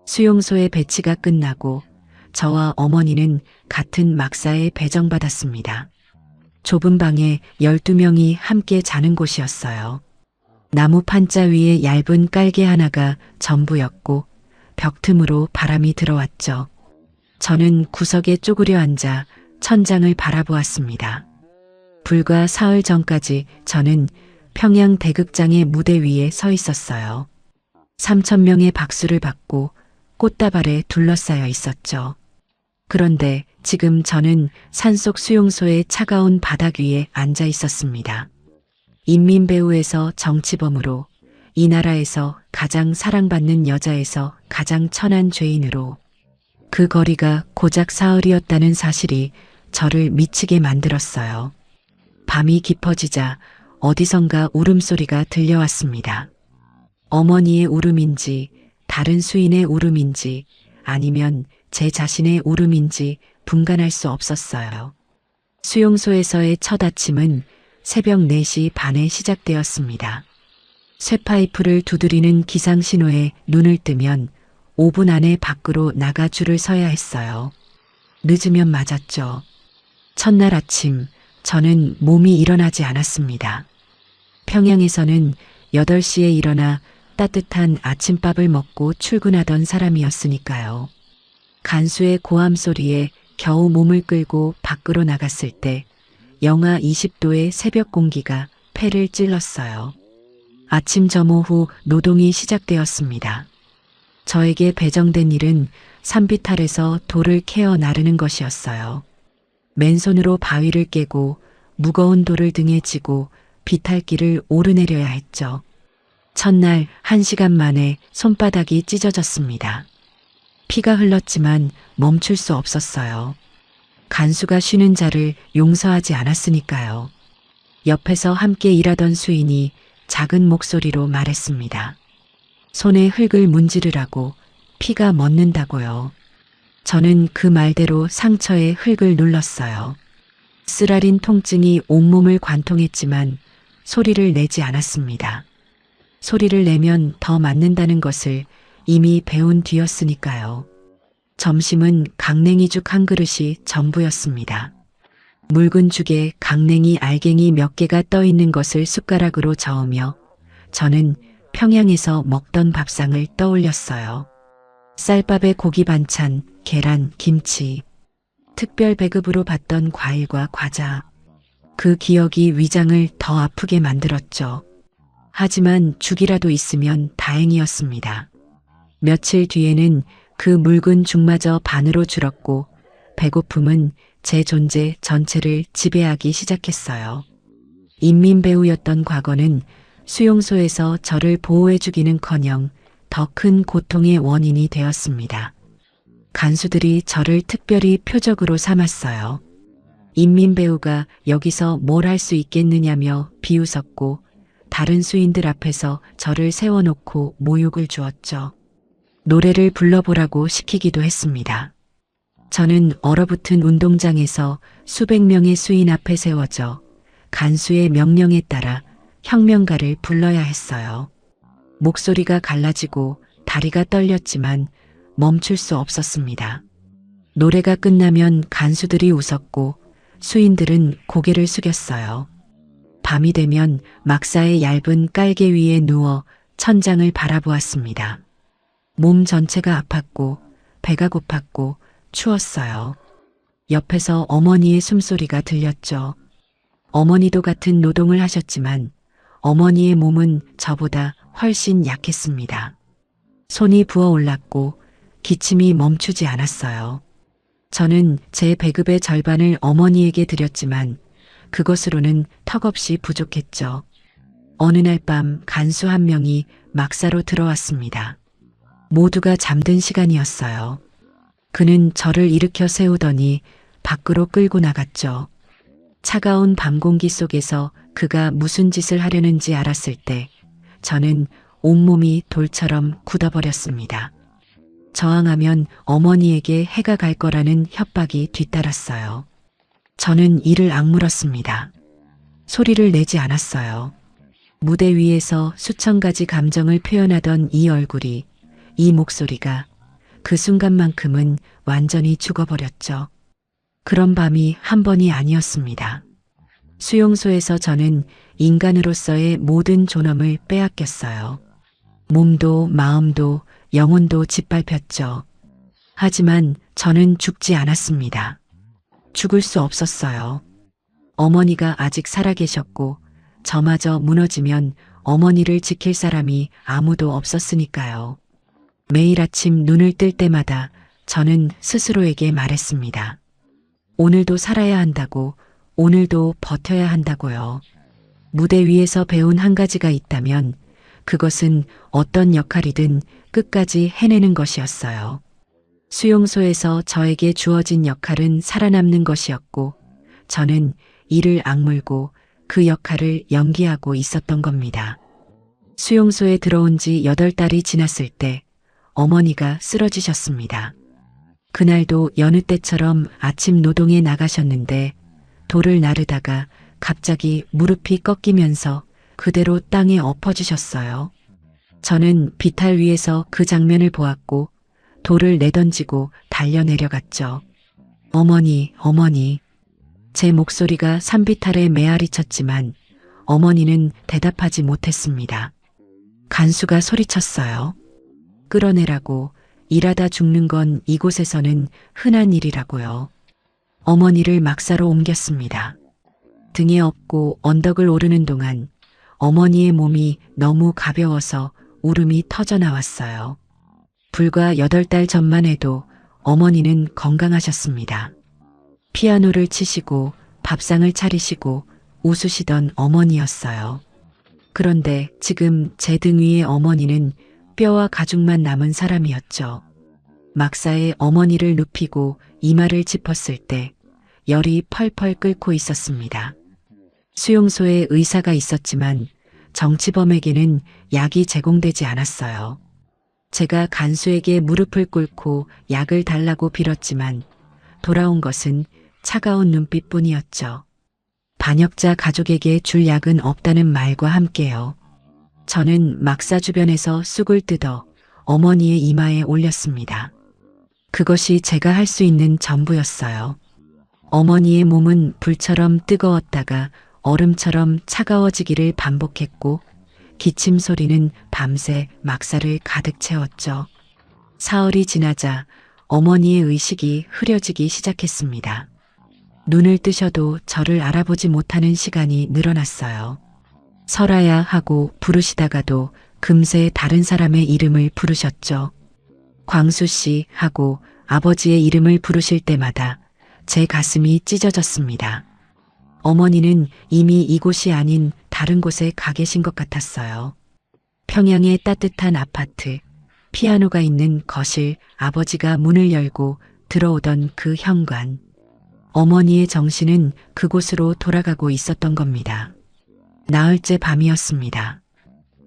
수용소의 배치가 끝나고 저와 어머니는 같은 막사에 배정받았습니다. 좁은 방에 12명이 함께 자는 곳이었어요. 나무 판자 위에 얇은 깔개 하나가 전부였고 벽 틈으로 바람이 들어왔죠. 저는 구석에 쪼그려 앉아 천장을 바라보았습니다. 불과 사흘 전까지 저는 평양 대극장의 무대 위에 서 있었어요. 3천 명의 박수를 받고 꽃다발에 둘러싸여 있었죠. 그런데 지금 저는 산속 수용소의 차가운 바닥 위에 앉아 있었습니다. 인민배우에서 정치범으로, 이 나라에서 가장 사랑받는 여자에서 가장 천한 죄인으로, 그 거리가 고작 사흘이었다는 사실이 저를 미치게 만들었어요. 밤이 깊어지자 어디선가 울음소리가 들려왔습니다. 어머니의 울음인지, 다른 수인의 울음인지, 아니면 제 자신의 울음인지 분간할 수 없었어요. 수용소에서의 첫 아침은 새벽 4시 반에 시작되었습니다. 쇠파이프를 두드리는 기상신호에 눈을 뜨면 5분 안에 밖으로 나가 줄을 서야 했어요. 늦으면 맞았죠. 첫날 아침, 저는 몸이 일어나지 않았습니다. 평양에서는 8시에 일어나 따뜻한 아침밥을 먹고 출근하던 사람이었으니까요. 간수의 고함 소리에 겨우 몸을 끌고 밖으로 나갔을 때 영하 20도의 새벽 공기가 폐를 찔렀어요. 아침 점호 후 노동이 시작되었습니다. 저에게 배정된 일은 산비탈에서 돌을 캐어 나르는 것이었어요. 맨손으로 바위를 깨고 무거운 돌을 등에 지고 비탈길을 오르내려야 했죠. 첫날 1시간 만에 손바닥이 찢어졌습니다. 피가 흘렀지만 멈출 수 없었어요. 간수가 쉬는 자를 용서하지 않았으니까요. 옆에서 함께 일하던 수인이 작은 목소리로 말했습니다. 손에 흙을 문지르라고, 피가 멎는다고요. 저는 그 말대로 상처에 흙을 눌렀어요. 쓰라린 통증이 온몸을 관통했지만 소리를 내지 않았습니다. 소리를 내면 더 맞는다는 것을 이미 배운 뒤였으니까요. 점심은 강냉이죽 한 그릇이 전부였습니다. 묽은 죽에 강냉이 알갱이 몇 개가 떠 있는 것을 숟가락으로 저으며 저는 평양에서 먹던 밥상을 떠올렸어요. 쌀밥에 고기 반찬, 계란, 김치, 특별 배급으로 받던 과일과 과자. 그 기억이 위장을 더 아프게 만들었죠. 하지만 죽이라도 있으면 다행이었습니다. 며칠 뒤에는 그 묽은 죽마저 반으로 줄었고 배고픔은 제 존재 전체를 지배하기 시작했어요. 인민배우였던 과거는 수용소에서 저를 보호해 주기는커녕 더 큰 고통의 원인이 되었습니다. 간수들이 저를 특별히 표적으로 삼았어요. 인민배우가 여기서 뭘 할 수 있겠느냐며 비웃었고 다른 수인들 앞에서 저를 세워놓고 모욕을 주었죠. 노래를 불러보라고 시키기도 했습니다. 저는 얼어붙은 운동장에서 수백 명의 수인 앞에 세워져 간수의 명령에 따라 혁명가를 불러야 했어요. 목소리가 갈라지고 다리가 떨렸지만 멈출 수 없었습니다. 노래가 끝나면 간수들이 웃었고 수인들은 고개를 숙였어요. 밤이 되면 막사의 얇은 깔개 위에 누워 천장을 바라보았습니다. 몸 전체가 아팠고 배가 고팠고 추웠어요. 옆에서 어머니의 숨소리가 들렸죠. 어머니도 같은 노동을 하셨지만 어머니의 몸은 저보다 훨씬 약했습니다. 손이 부어올랐고 기침이 멈추지 않았어요. 저는 제 배급의 절반을 어머니에게 드렸지만 그것으로는 턱없이 부족했죠. 어느 날 밤 간수 한 명이 막사로 들어왔습니다. 모두가 잠든 시간이었어요. 그는 저를 일으켜 세우더니 밖으로 끌고 나갔죠. 차가운 밤 공기 속에서 그가 무슨 짓을 하려는지 알았을 때 저는 온몸이 돌처럼 굳어버렸습니다. 저항하면 어머니에게 해가 갈 거라는 협박이 뒤따랐어요. 저는 이를 악물었습니다. 소리를 내지 않았어요. 무대 위에서 수천 가지 감정을 표현하던 이 얼굴이, 이 목소리가 그 순간만큼은 완전히 죽어버렸죠. 그런 밤이 한 번이 아니었습니다. 수용소에서 저는 인간으로서의 모든 존엄을 빼앗겼어요. 몸도 마음도 영혼도 짓밟혔죠. 하지만 저는 죽지 않았습니다. 죽을 수 없었어요. 어머니가 아직 살아계셨고 저마저 무너지면 어머니를 지킬 사람이 아무도 없었으니까요. 매일 아침 눈을 뜰 때마다 저는 스스로에게 말했습니다. 오늘도 살아야 한다고, 오늘도 버텨야 한다고요. 무대 위에서 배운 한 가지가 있다면 그것은 어떤 역할이든 끝까지 해내는 것이었어요. 수용소에서 저에게 주어진 역할은 살아남는 것이었고, 저는 이를 악물고 그 역할을 연기하고 있었던 겁니다. 수용소에 들어온 지 8달이 지났을 때 어머니가 쓰러지셨습니다. 그날도 여느 때처럼 아침 노동에 나가셨는데 돌을 나르다가 갑자기 무릎이 꺾이면서 그대로 땅에 엎어지셨어요. 저는 비탈 위에서 그 장면을 보았고 돌을 내던지고 달려 내려갔죠. 어머니, 어머니. 제 목소리가 산비탈에 메아리 쳤지만 어머니는 대답하지 못했습니다. 간수가 소리쳤어요. 끌어내라고. 일하다 죽는 건 이곳에서는 흔한 일이라고요. 어머니를 막사로 옮겼습니다. 등에 업고 언덕을 오르는 동안 어머니의 몸이 너무 가벼워서 울음이 터져 나왔어요. 불과 8달 전만 해도 어머니는 건강하셨습니다. 피아노를 치시고 밥상을 차리시고 웃으시던 어머니였어요. 그런데 지금 제 등 위의 어머니는 뼈와 가죽만 남은 사람이었죠. 막사에 어머니를 눕히고 이마를 짚었을 때 열이 펄펄 끓고 있었습니다. 수용소에 의사가 있었지만 정치범에게는 약이 제공되지 않았어요. 제가 간수에게 무릎을 꿇고 약을 달라고 빌었지만 돌아온 것은 차가운 눈빛뿐이었죠. 반역자 가족에게 줄 약은 없다는 말과 함께요. 저는 막사 주변에서 쑥을 뜯어 어머니의 이마에 올렸습니다. 그것이 제가 할 수 있는 전부였어요. 어머니의 몸은 불처럼 뜨거웠다가 얼음처럼 차가워지기를 반복했고 기침 소리는 밤새 막사를 가득 채웠죠. 사흘이 지나자 어머니의 의식이 흐려지기 시작했습니다. 눈을 뜨셔도 저를 알아보지 못하는 시간이 늘어났어요. 설아야 하고 부르시다가도 금세 다른 사람의 이름을 부르셨죠. 광수 씨 하고 아버지의 이름을 부르실 때마다 제 가슴이 찢어졌습니다. 어머니는 이미 이곳이 아닌 다른 곳에 가 계신 것 같았어요. 평양의 따뜻한 아파트, 피아노가 있는 거실, 아버지가 문을 열고 들어오던 그 현관. 어머니의 정신은 그곳으로 돌아가고 있었던 겁니다. 나흘째 밤이었습니다.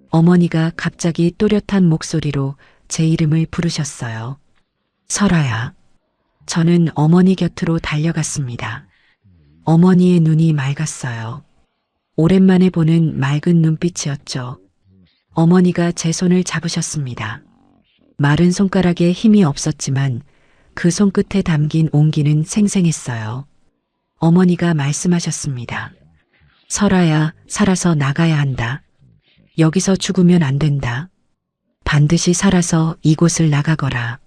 어머니가 갑자기 또렷한 목소리로 제 이름을 부르셨어요. 설아야. 저는 어머니 곁으로 달려갔습니다. 어머니의 눈이 맑았어요. 오랜만에 보는 맑은 눈빛이었죠. 어머니가 제 손을 잡으셨습니다. 마른 손가락에 힘이 없었지만 그 손끝에 담긴 온기는 생생했어요. 어머니가 말씀하셨습니다. 설아야, 살아서 나가야 한다. 여기서 죽으면 안 된다. 반드시 살아서 이곳을 나가거라.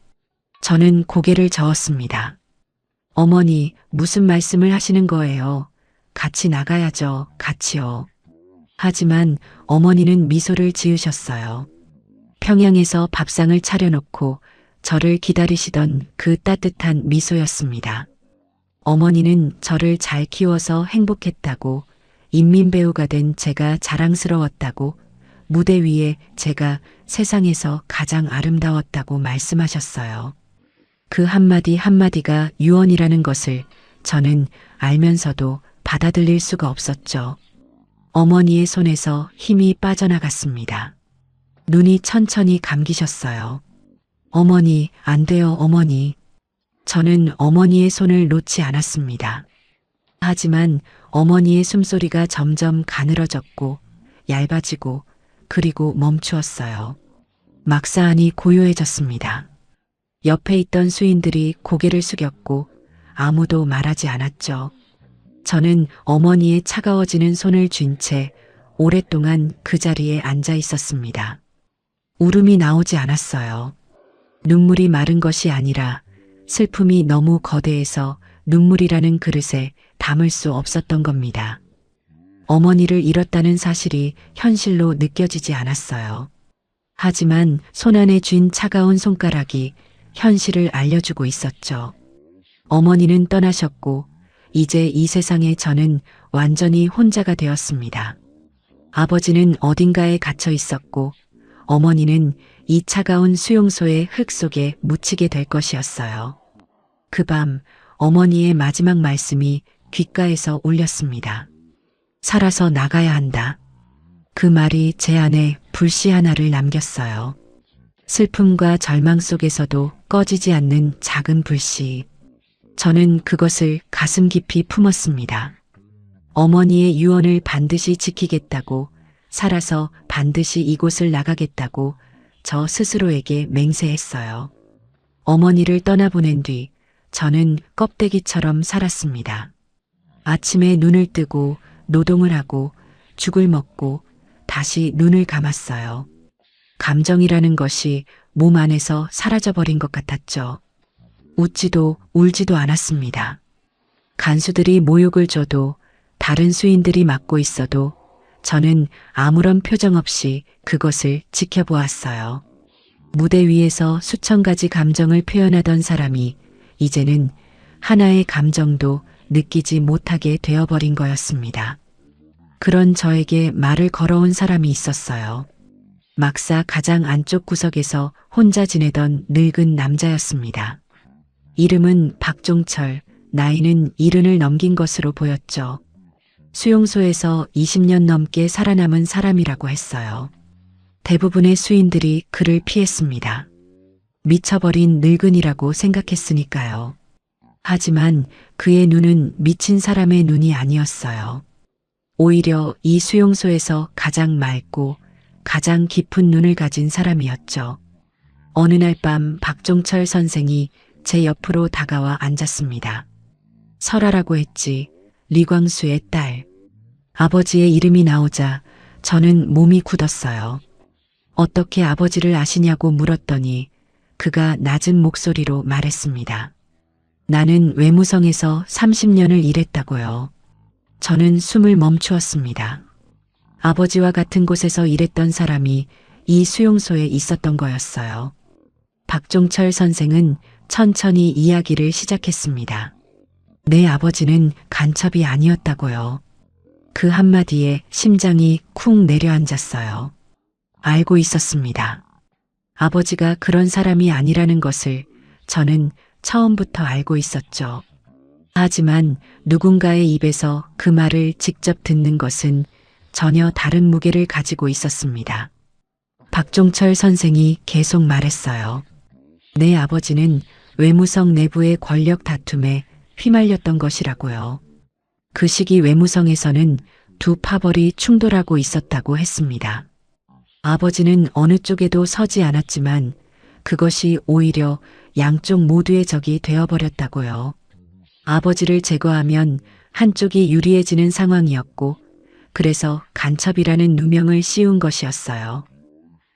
저는 고개를 저었습니다. 어머니, 무슨 말씀을 하시는 거예요? 같이 나가야죠, 같이요. 하지만 어머니는 미소를 지으셨어요. 평양에서 밥상을 차려놓고 저를 기다리시던 그 따뜻한 미소였습니다. 어머니는 저를 잘 키워서 행복했다고, 인민배우가 된 제가 자랑스러웠다고, 무대 위에 제가 세상에서 가장 아름다웠다고 말씀하셨어요. 그 한마디 한마디가 유언이라는 것을 저는 알면서도 받아들일 수가 없었죠. 어머니의 손에서 힘이 빠져나갔습니다. 눈이 천천히 감기셨어요. 어머니, 안 돼요, 어머니. 저는 어머니의 손을 놓지 않았습니다. 하지만 어머니의 숨소리가 점점 가늘어졌고 얇아지고 그리고 멈추었어요. 막사 안이 고요해졌습니다. 옆에 있던 수인들이 고개를 숙였고 아무도 말하지 않았죠. 저는 어머니의 차가워지는 손을 쥔 채 오랫동안 그 자리에 앉아 있었습니다. 울음이 나오지 않았어요. 눈물이 마른 것이 아니라 슬픔이 너무 거대해서 눈물이라는 그릇에 담을 수 없었던 겁니다. 어머니를 잃었다는 사실이 현실로 느껴지지 않았어요. 하지만 손안에 쥔 차가운 손가락이 현실을 알려주고 있었죠. 어머니는 떠나셨고 이제 이 세상에 저는 완전히 혼자가 되었습니다. 아버지는 어딘가에 갇혀 있었고 어머니는 이 차가운 수용소의 흙 속에 묻히게 될 것이었어요. 그 밤 어머니의 마지막 말씀이 귓가에서 울렸습니다. 살아서 나가야 한다. 그 말이 제 안에 불씨 하나를 남겼어요. 슬픔과 절망 속에서도 꺼지지 않는 작은 불씨. 저는 그것을 가슴 깊이 품었습니다. 어머니의 유언을 반드시 지키겠다고, 살아서 반드시 이곳을 나가겠다고 저 스스로에게 맹세했어요. 어머니를 떠나보낸 뒤 저는 껍데기처럼 살았습니다. 아침에 눈을 뜨고 노동을 하고 죽을 먹고 다시 눈을 감았어요. 감정이라는 것이 몸 안에서 사라져버린 것 같았죠. 웃지도 울지도 않았습니다. 간수들이 모욕을 줘도 다른 수인들이 맡고 있어도 저는 아무런 표정 없이 그것을 지켜보았어요. 무대 위에서 수천 가지 감정을 표현하던 사람이 이제는 하나의 감정도 느끼지 못하게 되어버린 거였습니다. 그런 저에게 말을 걸어온 사람이 있었어요. 막사 가장 안쪽 구석에서 혼자 지내던 늙은 남자였습니다. 이름은 박종철, 나이는 70을 넘긴 것으로 보였죠. 수용소에서 20년 넘게 살아남은 사람이라고 했어요. 대부분의 수인들이 그를 피했습니다. 미쳐버린 늙은이라고 생각했으니까요. 하지만 그의 눈은 미친 사람의 눈이 아니었어요. 오히려 이 수용소에서 가장 맑고 가장 깊은 눈을 가진 사람이었죠. 어느 날 밤 박종철 선생이 제 옆으로 다가와 앉았습니다. 설아라고 했지, 리광수의 딸. 아버지의 이름이 나오자 저는 몸이 굳었어요. 어떻게 아버지를 아시냐고 물었더니 그가 낮은 목소리로 말했습니다. 나는 외무성에서 30년을 일했다고요. 저는 숨을 멈추었습니다. 아버지와 같은 곳에서 일했던 사람이 이 수용소에 있었던 거였어요. 박종철 선생은 천천히 이야기를 시작했습니다. 내 아버지는 간첩이 아니었다고요. 그 한마디에 심장이 쿵 내려앉았어요. 알고 있었습니다. 아버지가 그런 사람이 아니라는 것을 저는 처음부터 알고 있었죠. 하지만 누군가의 입에서 그 말을 직접 듣는 것은 전혀 다른 무게를 가지고 있었습니다. 박종철 선생이 계속 말했어요. 내 아버지는 외무성 내부의 권력 다툼에 휘말렸던 것이라고요. 그 시기 외무성에서는 두 파벌이 충돌하고 있었다고 했습니다. 아버지는 어느 쪽에도 서지 않았지만 그것이 오히려 양쪽 모두의 적이 되어버렸다고요. 아버지를 제거하면 한쪽이 유리해지는 상황이었고 그래서 간첩이라는 누명을 씌운 것이었어요.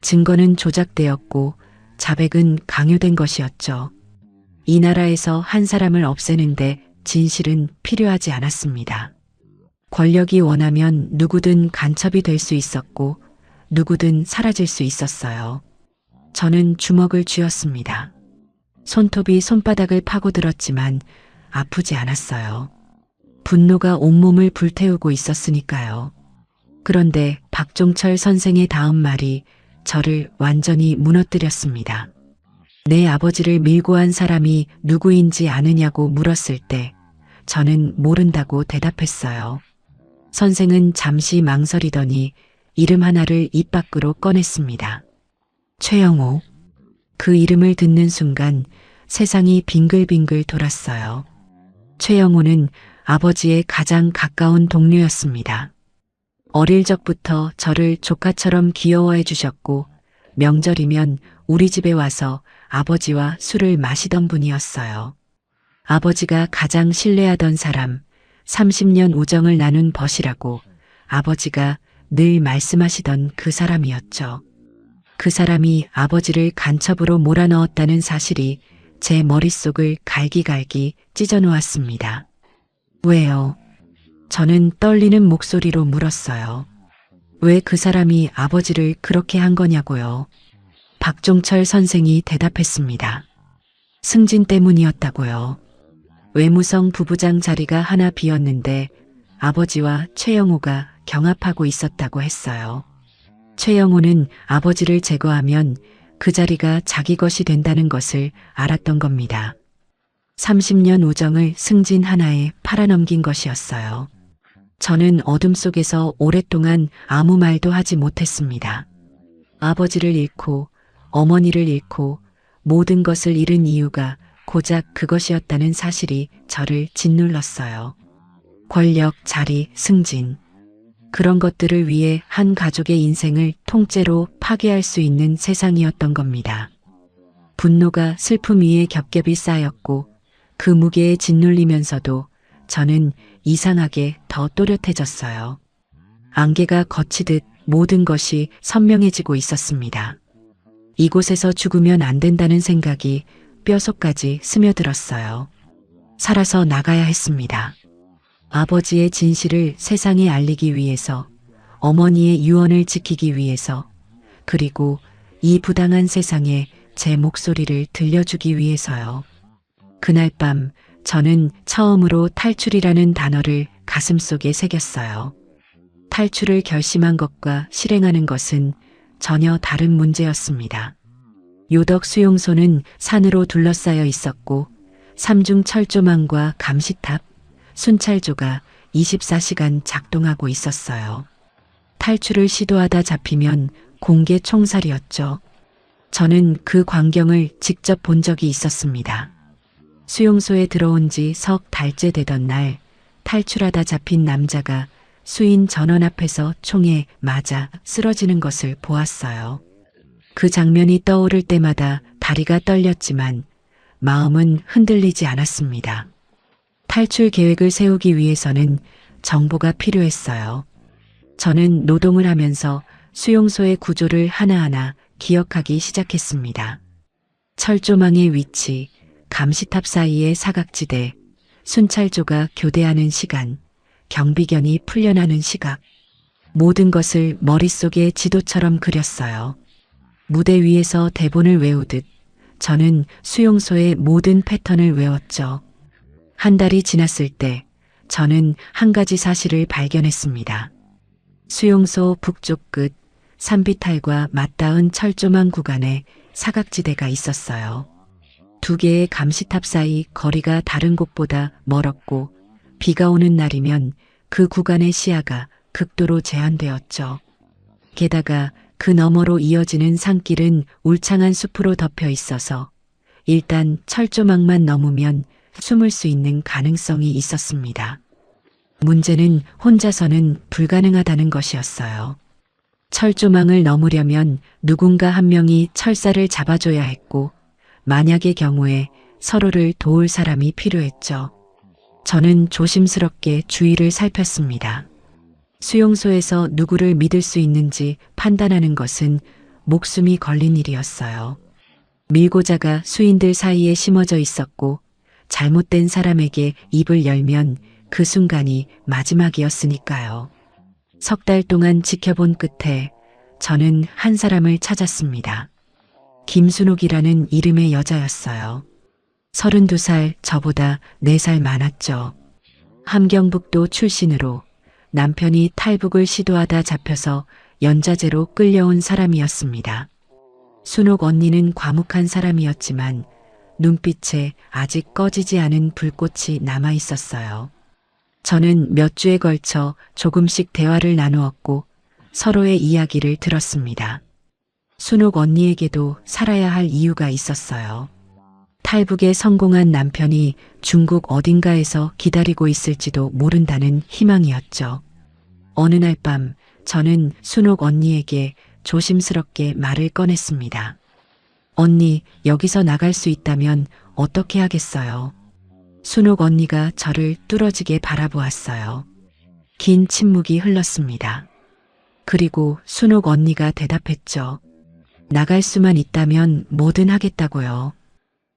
증거는 조작되었고 자백은 강요된 것이었죠. 이 나라에서 한 사람을 없애는데 진실은 필요하지 않았습니다. 권력이 원하면 누구든 간첩이 될 수 있었고 누구든 사라질 수 있었어요. 저는 주먹을 쥐었습니다. 손톱이 손바닥을 파고들었지만 아프지 않았어요. 분노가 온몸을 불태우고 있었으니까요. 그런데 박종철 선생의 다음 말이 저를 완전히 무너뜨렸습니다. 내 아버지를 밀고 한 사람이 누구인지 아느냐고 물었을 때 저는 모른다고 대답했어요. 선생은 잠시 망설이더니 이름 하나를 입 밖으로 꺼냈습니다. 최영호. 그 이름을 듣는 순간 세상이 빙글빙글 돌았어요. 최영호는 아버지의 가장 가까운 동료였습니다. 어릴 적부터 저를 조카처럼 귀여워해 주셨고 명절이면 우리 집에 와서 아버지와 술을 마시던 분이었어요. 아버지가 가장 신뢰하던 사람, 30년 우정을 나눈 벗이라고 아버지가 늘 말씀하시던 그 사람이었죠. 그 사람이 아버지를 간첩으로 몰아넣었다는 사실이 제 머릿속을 갈기갈기 찢어놓았습니다. 왜요? 저는 떨리는 목소리로 물었어요. 왜 그 사람이 아버지를 그렇게 한 거냐고요. 박종철 선생이 대답했습니다. 승진 때문이었다고요. 외무성 부부장 자리가 하나 비었는데 아버지와 최영호가 경합하고 있었다고 했어요. 최영호는 아버지를 제거하면 그 자리가 자기 것이 된다는 것을 알았던 겁니다. 30년 우정을 승진 하나에 팔아넘긴 것이었어요. 저는 어둠 속에서 오랫동안 아무 말도 하지 못했습니다. 아버지를 잃고 어머니를 잃고 모든 것을 잃은 이유가 고작 그것이었다는 사실이 저를 짓눌렀어요. 권력, 자리, 승진. 그런 것들을 위해 한 가족의 인생을 통째로 파괴할 수 있는 세상이었던 겁니다. 분노가 슬픔 위에 겹겹이 쌓였고 그 무게에 짓눌리면서도 저는 이상하게 더 또렷해졌어요. 안개가 걷히듯 모든 것이 선명해지고 있었습니다. 이곳에서 죽으면 안 된다는 생각이 뼛속까지 스며들었어요. 살아서 나가야 했습니다. 아버지의 진실을 세상에 알리기 위해서, 어머니의 유언을 지키기 위해서, 그리고 이 부당한 세상에 제 목소리를 들려주기 위해서요. 그날 밤 저는 처음으로 탈출이라는 단어를 가슴속에 새겼어요. 탈출을 결심한 것과 실행하는 것은 전혀 다른 문제였습니다. 요덕 수용소는 산으로 둘러싸여 있었고 삼중 철조망과 감시탑, 순찰조가 24시간 작동하고 있었어요. 탈출을 시도하다 잡히면 공개 총살이었죠. 저는 그 광경을 직접 본 적이 있었습니다. 수용소에 들어온 지 석 달째 되던 날 탈출하다 잡힌 남자가 수인 전원 앞에서 총에 맞아 쓰러지는 것을 보았어요. 그 장면이 떠오를 때마다 다리가 떨렸지만 마음은 흔들리지 않았습니다. 탈출 계획을 세우기 위해서는 정보가 필요했어요. 저는 노동을 하면서 수용소의 구조를 하나하나 기억하기 시작했습니다. 철조망의 위치, 감시탑 사이의 사각지대, 순찰조가 교대하는 시간, 경비견이 풀려나는 시각, 모든 것을 머릿속에 지도처럼 그렸어요. 무대 위에서 대본을 외우듯 저는 수용소의 모든 패턴을 외웠죠. 한 달이 지났을 때 저는 한 가지 사실을 발견했습니다. 수용소 북쪽 끝 산비탈과 맞닿은 철조망 구간에 사각지대가 있었어요. 두 개의 감시탑 사이 거리가 다른 곳보다 멀었고 비가 오는 날이면 그 구간의 시야가 극도로 제한되었죠. 게다가 그 너머로 이어지는 산길은 울창한 숲으로 덮여 있어서 일단 철조망만 넘으면 숨을 수 있는 가능성이 있었습니다. 문제는 혼자서는 불가능하다는 것이었어요. 철조망을 넘으려면 누군가 한 명이 철사를 잡아줘야 했고 만약의 경우에 서로를 도울 사람이 필요했죠. 저는 조심스럽게 주위를 살폈습니다. 수용소에서 누구를 믿을 수 있는지 판단하는 것은 목숨이 걸린 일이었어요. 밀고자가 수인들 사이에 심어져 있었고 잘못된 사람에게 입을 열면 그 순간이 마지막이었으니까요. 석 달 동안 지켜본 끝에 저는 한 사람을 찾았습니다. 김순옥이라는 이름의 여자였어요. 32살, 저보다 4살 많았죠. 함경북도 출신으로 남편이 탈북을 시도하다 잡혀서 연좌제로 끌려온 사람이었습니다. 순옥 언니는 과묵한 사람이었지만 눈빛에 아직 꺼지지 않은 불꽃이 남아 있었어요. 저는 몇 주에 걸쳐 조금씩 대화를 나누었고 서로의 이야기를 들었습니다. 순옥 언니에게도 살아야 할 이유가 있었어요. 탈북에 성공한 남편이 중국 어딘가에서 기다리고 있을지도 모른다는 희망이었죠. 어느 날 밤 저는 순옥 언니에게 조심스럽게 말을 꺼냈습니다. 언니, 여기서 나갈 수 있다면 어떻게 하겠어요? 순옥 언니가 저를 뚫어지게 바라보았어요. 긴 침묵이 흘렀습니다. 그리고 순옥 언니가 대답했죠. 나갈 수만 있다면 뭐든 하겠다고요.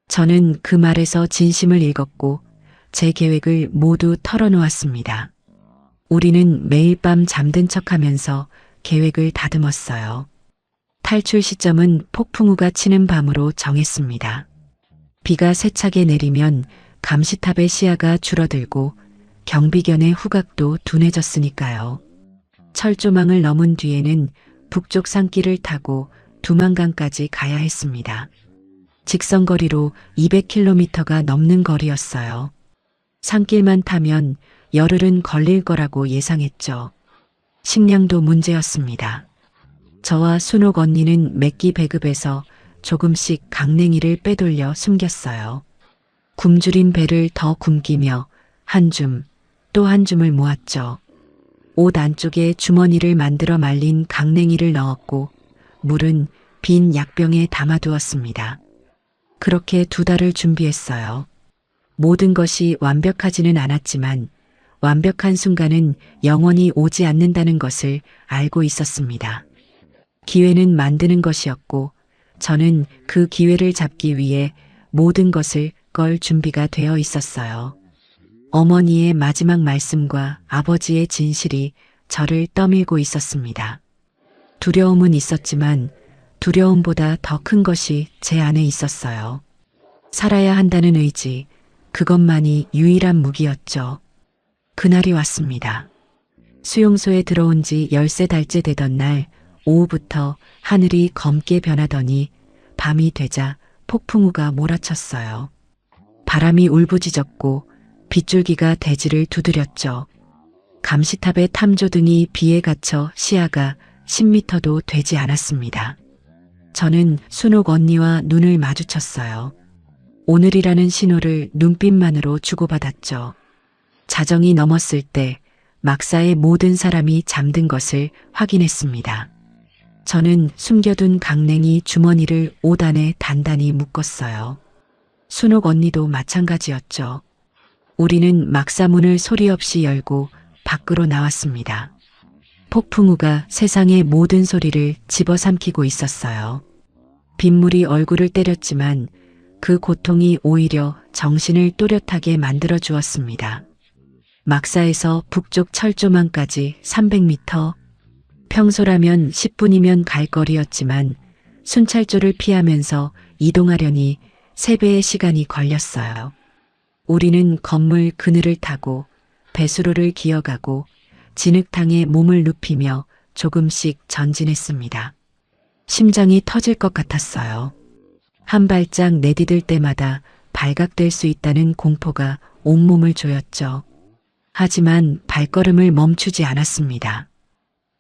저는 그 말에서 진심을 읽었고 제 계획을 모두 털어놓았습니다. 우리는 매일 밤 잠든 척하면서 계획을 다듬었어요. 탈출 시점은 폭풍우가 치는 밤으로 정했습니다. 비가 세차게 내리면 감시탑의 시야가 줄어들고 경비견의 후각도 둔해졌으니까요. 철조망을 넘은 뒤에는 북쪽 산길을 타고 두만강까지 가야 했습니다. 직선거리로 200km가 넘는 거리였어요. 산길만 타면 열흘은 걸릴 거라고 예상했죠. 식량도 문제였습니다. 저와 순옥 언니는 맥기 배급에서 조금씩 강냉이를 빼돌려 숨겼어요. 굶주린 배를 더 굶기며 한 줌, 또 한 줌을 모았죠. 옷 안쪽에 주머니를 만들어 말린 강냉이를 넣었고 물은 빈 약병에 담아두었습니다. 그렇게 2달을 준비했어요. 모든 것이 완벽하지는 않았지만 완벽한 순간은 영원히 오지 않는다는 것을 알고 있었습니다. 기회는 만드는 것이었고 저는 그 기회를 잡기 위해 모든 것을 걸 준비가 되어 있었어요. 어머니의 마지막 말씀과 아버지의 진실이 저를 떠밀고 있었습니다. 두려움은 있었지만 두려움보다 더 큰 것이 제 안에 있었어요. 살아야 한다는 의지, 그것만이 유일한 무기였죠. 그날이 왔습니다. 수용소에 들어온 지 13달째 되던 날 오후부터 하늘이 검게 변하더니 밤이 되자 폭풍우가 몰아쳤어요. 바람이 울부짖었고 빗줄기가 대지를 두드렸죠. 감시탑의 탐조등이 비에 갇혀 시야가 10m도 되지 않았습니다. 저는 순옥 언니와 눈을 마주쳤어요. 오늘이라는 신호를 눈빛만으로 주고받았죠. 자정이 넘었을 때 막사의 모든 사람이 잠든 것을 확인했습니다. 저는 숨겨둔 강냉이 주머니를 옷 안에 단단히 묶었어요. 순옥 언니도 마찬가지였죠. 우리는 막사 문을 소리 없이 열고 밖으로 나왔습니다. 폭풍우가 세상의 모든 소리를 집어삼키고 있었어요. 빗물이 얼굴을 때렸지만 그 고통이 오히려 정신을 또렷하게 만들어 주었습니다. 막사에서 북쪽 철조망까지 300m, 평소라면 10분이면 갈 거리였지만 순찰조를 피하면서 이동하려니 3배의 시간이 걸렸어요. 우리는 건물 그늘을 타고 배수로를 기어가고 진흙탕에 몸을 눕히며 조금씩 전진했습니다. 심장이 터질 것 같았어요. 한 발짝 내디딜 때마다 발각될 수 있다는 공포가 온몸을 조였죠. 하지만 발걸음을 멈추지 않았습니다.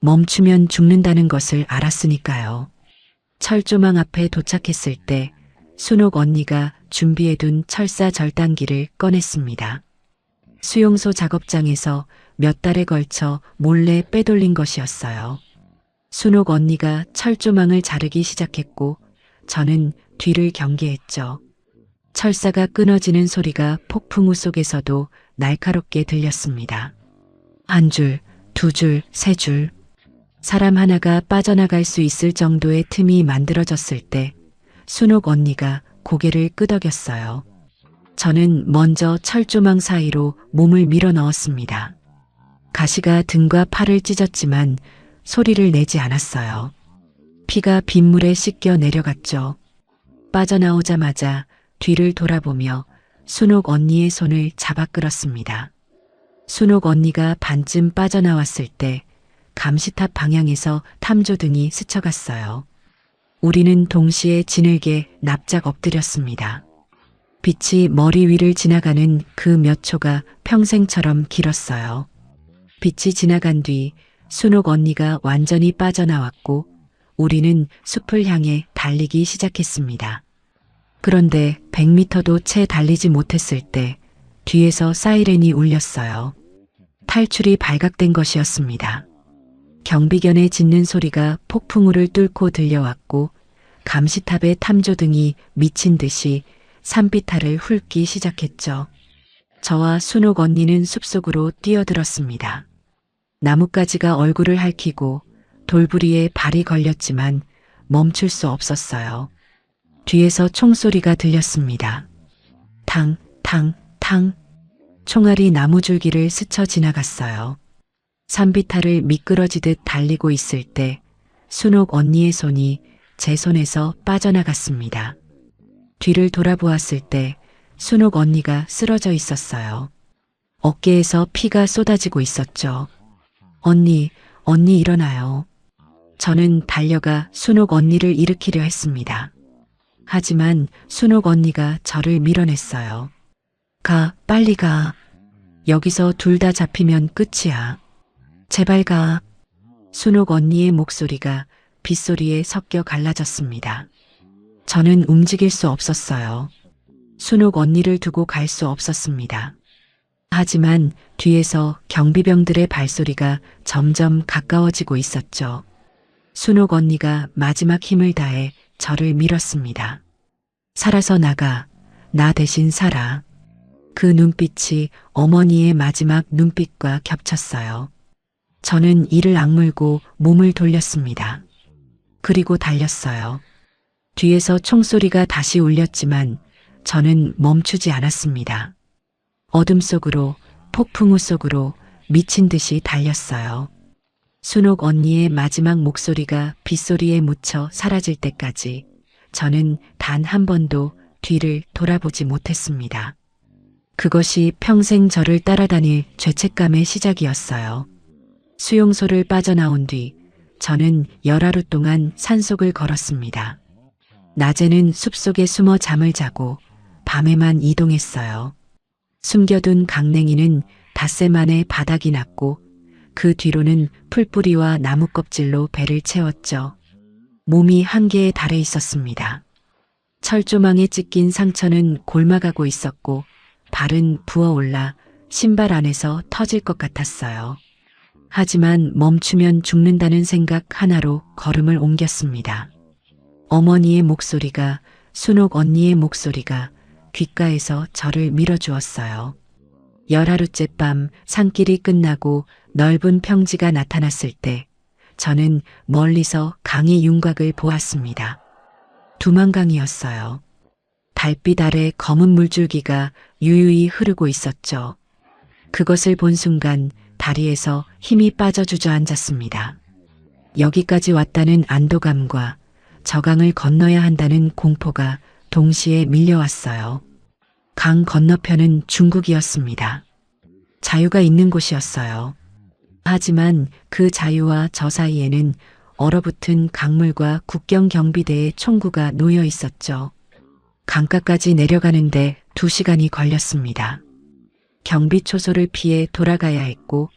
멈추면 죽는다는 것을 알았으니까요. 철조망 앞에 도착했을 때 순옥 언니가 준비해둔 철사 절단기를 꺼냈습니다. 수용소 작업장에서 몇 달에 걸쳐 몰래 빼돌린 것이었어요. 순옥 언니가 철조망을 자르기 시작했고 저는 뒤를 경계했죠. 철사가 끊어지는 소리가 폭풍우 속에서도 날카롭게 들렸습니다. 한 줄, 2줄, 3줄. 사람 하나가 빠져나갈 수 있을 정도의 틈이 만들어졌을 때 순옥 언니가 고개를 끄덕였어요. 저는 먼저 철조망 사이로 몸을 밀어 넣었습니다. 가시가 등과 팔을 찢었지만 소리를 내지 않았어요. 피가 빗물에 씻겨 내려갔죠. 빠져나오자마자 뒤를 돌아보며 순옥 언니의 손을 잡아 끌었습니다. 순옥 언니가 반쯤 빠져나왔을 때 감시탑 방향에서 탐조등이 스쳐갔어요. 우리는 동시에 진흙에 납작 엎드렸습니다. 빛이 머리 위를 지나가는 그 몇 초가 평생처럼 길었어요. 빛이 지나간 뒤 순옥 언니가 완전히 빠져나왔고 우리는 숲을 향해 달리기 시작했습니다. 그런데 100m도 채 달리지 못했을 때 뒤에서 사이렌이 울렸어요. 탈출이 발각된 것이었습니다. 경비견의 짖는 소리가 폭풍우를 뚫고 들려왔고 감시탑의 탐조등이 미친 듯이 산비탈을 훑기 시작했죠. 저와 순옥 언니는 숲속으로 뛰어들었습니다. 나뭇가지가 얼굴을 핥히고 돌부리에 발이 걸렸지만 멈출 수 없었어요. 뒤에서 총소리가 들렸습니다. 탕, 탕, 탕. 총알이 나무줄기를 스쳐 지나갔어요. 산비탈을 미끄러지듯 달리고 있을 때 순옥 언니의 손이 제 손에서 빠져나갔습니다. 뒤를 돌아보았을 때 순옥 언니가 쓰러져 있었어요. 어깨에서 피가 쏟아지고 있었죠. 언니 일어나요. 저는 달려가 순옥 언니를 일으키려 했습니다. 하지만 순옥 언니가 저를 밀어냈어요. 가, 빨리 가. 여기서 둘 다 잡히면 끝이야. 제발 가. 순옥 언니의 목소리가 빗소리에 섞여 갈라졌습니다. 저는 움직일 수 없었어요. 순옥 언니를 두고 갈 수 없었습니다. 하지만 뒤에서 경비병들의 발소리가 점점 가까워지고 있었죠. 순옥 언니가 마지막 힘을 다해 저를 밀었습니다. 살아서 나가. 나 대신 살아. 그 눈빛이 어머니의 마지막 눈빛과 겹쳤어요. 저는 이를 악물고 몸을 돌렸습니다. 그리고 달렸어요. 뒤에서 총소리가 다시 울렸지만 저는 멈추지 않았습니다. 어둠 속으로, 폭풍우 속으로 미친 듯이 달렸어요. 순옥 언니의 마지막 목소리가 빗소리에 묻혀 사라질 때까지 저는 단 한 번도 뒤를 돌아보지 못했습니다. 그것이 평생 저를 따라다닐 죄책감의 시작이었어요. 수용소를 빠져나온 뒤 저는 열하루 동안 산속을 걸었습니다. 낮에는 숲속에 숨어 잠을 자고 밤에만 이동했어요. 숨겨둔 강냉이는 닷새 만에 바닥이 났고 그 뒤로는 풀뿌리와 나무 껍질로 배를 채웠죠. 몸이 한계에 달해 있었습니다. 철조망에 찢긴 상처는 골마가고 있었고 발은 부어올라 신발 안에서 터질 것 같았어요. 하지만 멈추면 죽는다는 생각 하나로 걸음을 옮겼습니다. 어머니의 목소리가, 순옥 언니의 목소리가 귓가에서 저를 밀어주었어요. 열하루째 밤 산길이 끝나고 넓은 평지가 나타났을 때 저는 멀리서 강의 윤곽을 보았습니다. 두만강이었어요. 달빛 아래 검은 물줄기가 유유히 흐르고 있었죠. 그것을 본 순간 다리에서 힘이 빠져 주저앉았습니다. 여기까지 왔다는 안도감과 저강을 건너야 한다는 공포가 동시에 밀려왔어요. 강 건너편은 중국이었습니다. 자유가 있는 곳이었어요. 하지만 그 자유와 저 사이에는 얼어붙은 강물과 국경 경비대의 총구가 놓여 있었죠. 강가까지 내려가는데 2시간이 걸렸습니다. 경비 초소를 피해 돌아가야 했고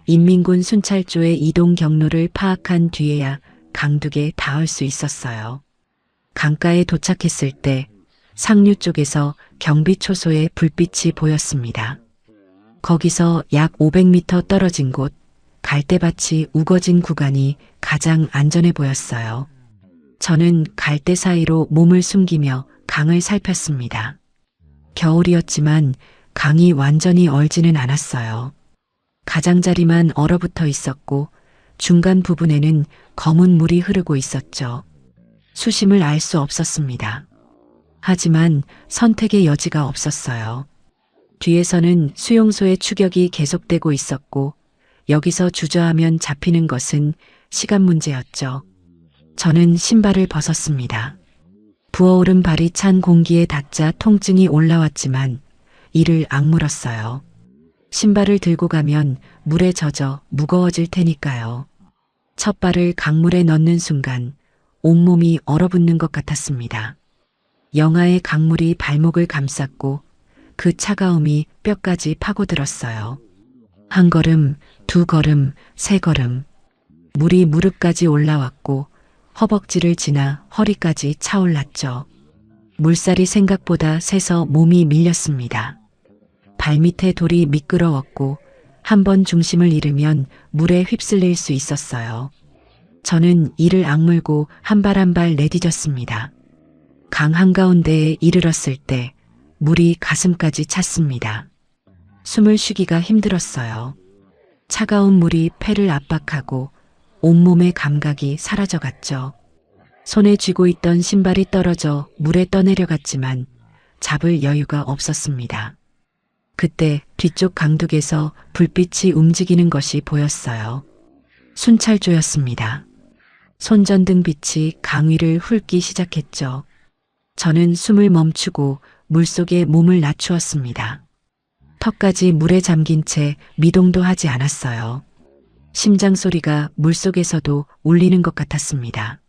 인민군 순찰조의 이동 경로를 파악한 뒤에야 강둑에 닿을 수 있었어요. 강가에 도착했을 때 상류 쪽에서 경비 초소의 불빛이 보였습니다. 거기서 약 500m 떨어진 곳 갈대밭이 우거진 구간이 가장 안전해 보였어요. 저는 갈대 사이로 몸을 숨기며 강을 살폈습니다. 겨울이었지만 강이 완전히 얼지는 않았어요. 가장자리만 얼어붙어 있었고 중간 부분에는 검은 물이 흐르고 있었죠. 수심을 알 수 없었습니다. 하지만 선택의 여지가 없었어요. 뒤에서는 수용소의 추격이 계속되고 있었고 여기서 주저하면 잡히는 것은 시간 문제였죠. 저는 신발을 벗었습니다. 부어오른 발이 찬 공기에 닿자 통증이 올라왔지만 이를 악물었어요. 신발을 들고 가면 물에 젖어 무거워질 테니까요. 첫 발을 강물에 넣는 순간 온몸이 얼어붙는 것 같았습니다. 영하의 강물이 발목을 감쌌고 그 차가움이 뼈까지 파고들었어요. 한 걸음, 2걸음, 3걸음. 물이 무릎까지 올라왔고 허벅지를 지나 허리까지 차올랐죠. 물살이 생각보다 세서 몸이 밀렸습니다. 발밑에 돌이 미끄러웠고 한 번 중심을 잃으면 물에 휩쓸릴 수 있었어요. 저는 이를 악물고 한 발 한 발 내디뎠습니다. 강 한가운데에 이르렀을 때 물이 가슴까지 찼습니다. 숨을 쉬기가 힘들었어요. 차가운 물이 폐를 압박하고 온몸의 감각이 사라져갔죠. 손에 쥐고 있던 신발이 떨어져 물에 떠내려갔지만 잡을 여유가 없었습니다. 그때 뒤쪽 강둑에서 불빛이 움직이는 것이 보였어요. 순찰조였습니다. 손전등 빛이 강 위를 훑기 시작했죠. 저는 숨을 멈추고 물속에 몸을 낮추었습니다. 턱까지 물에 잠긴 채 미동도 하지 않았어요. 심장 소리가 물속에서도 울리는 것 같았습니다.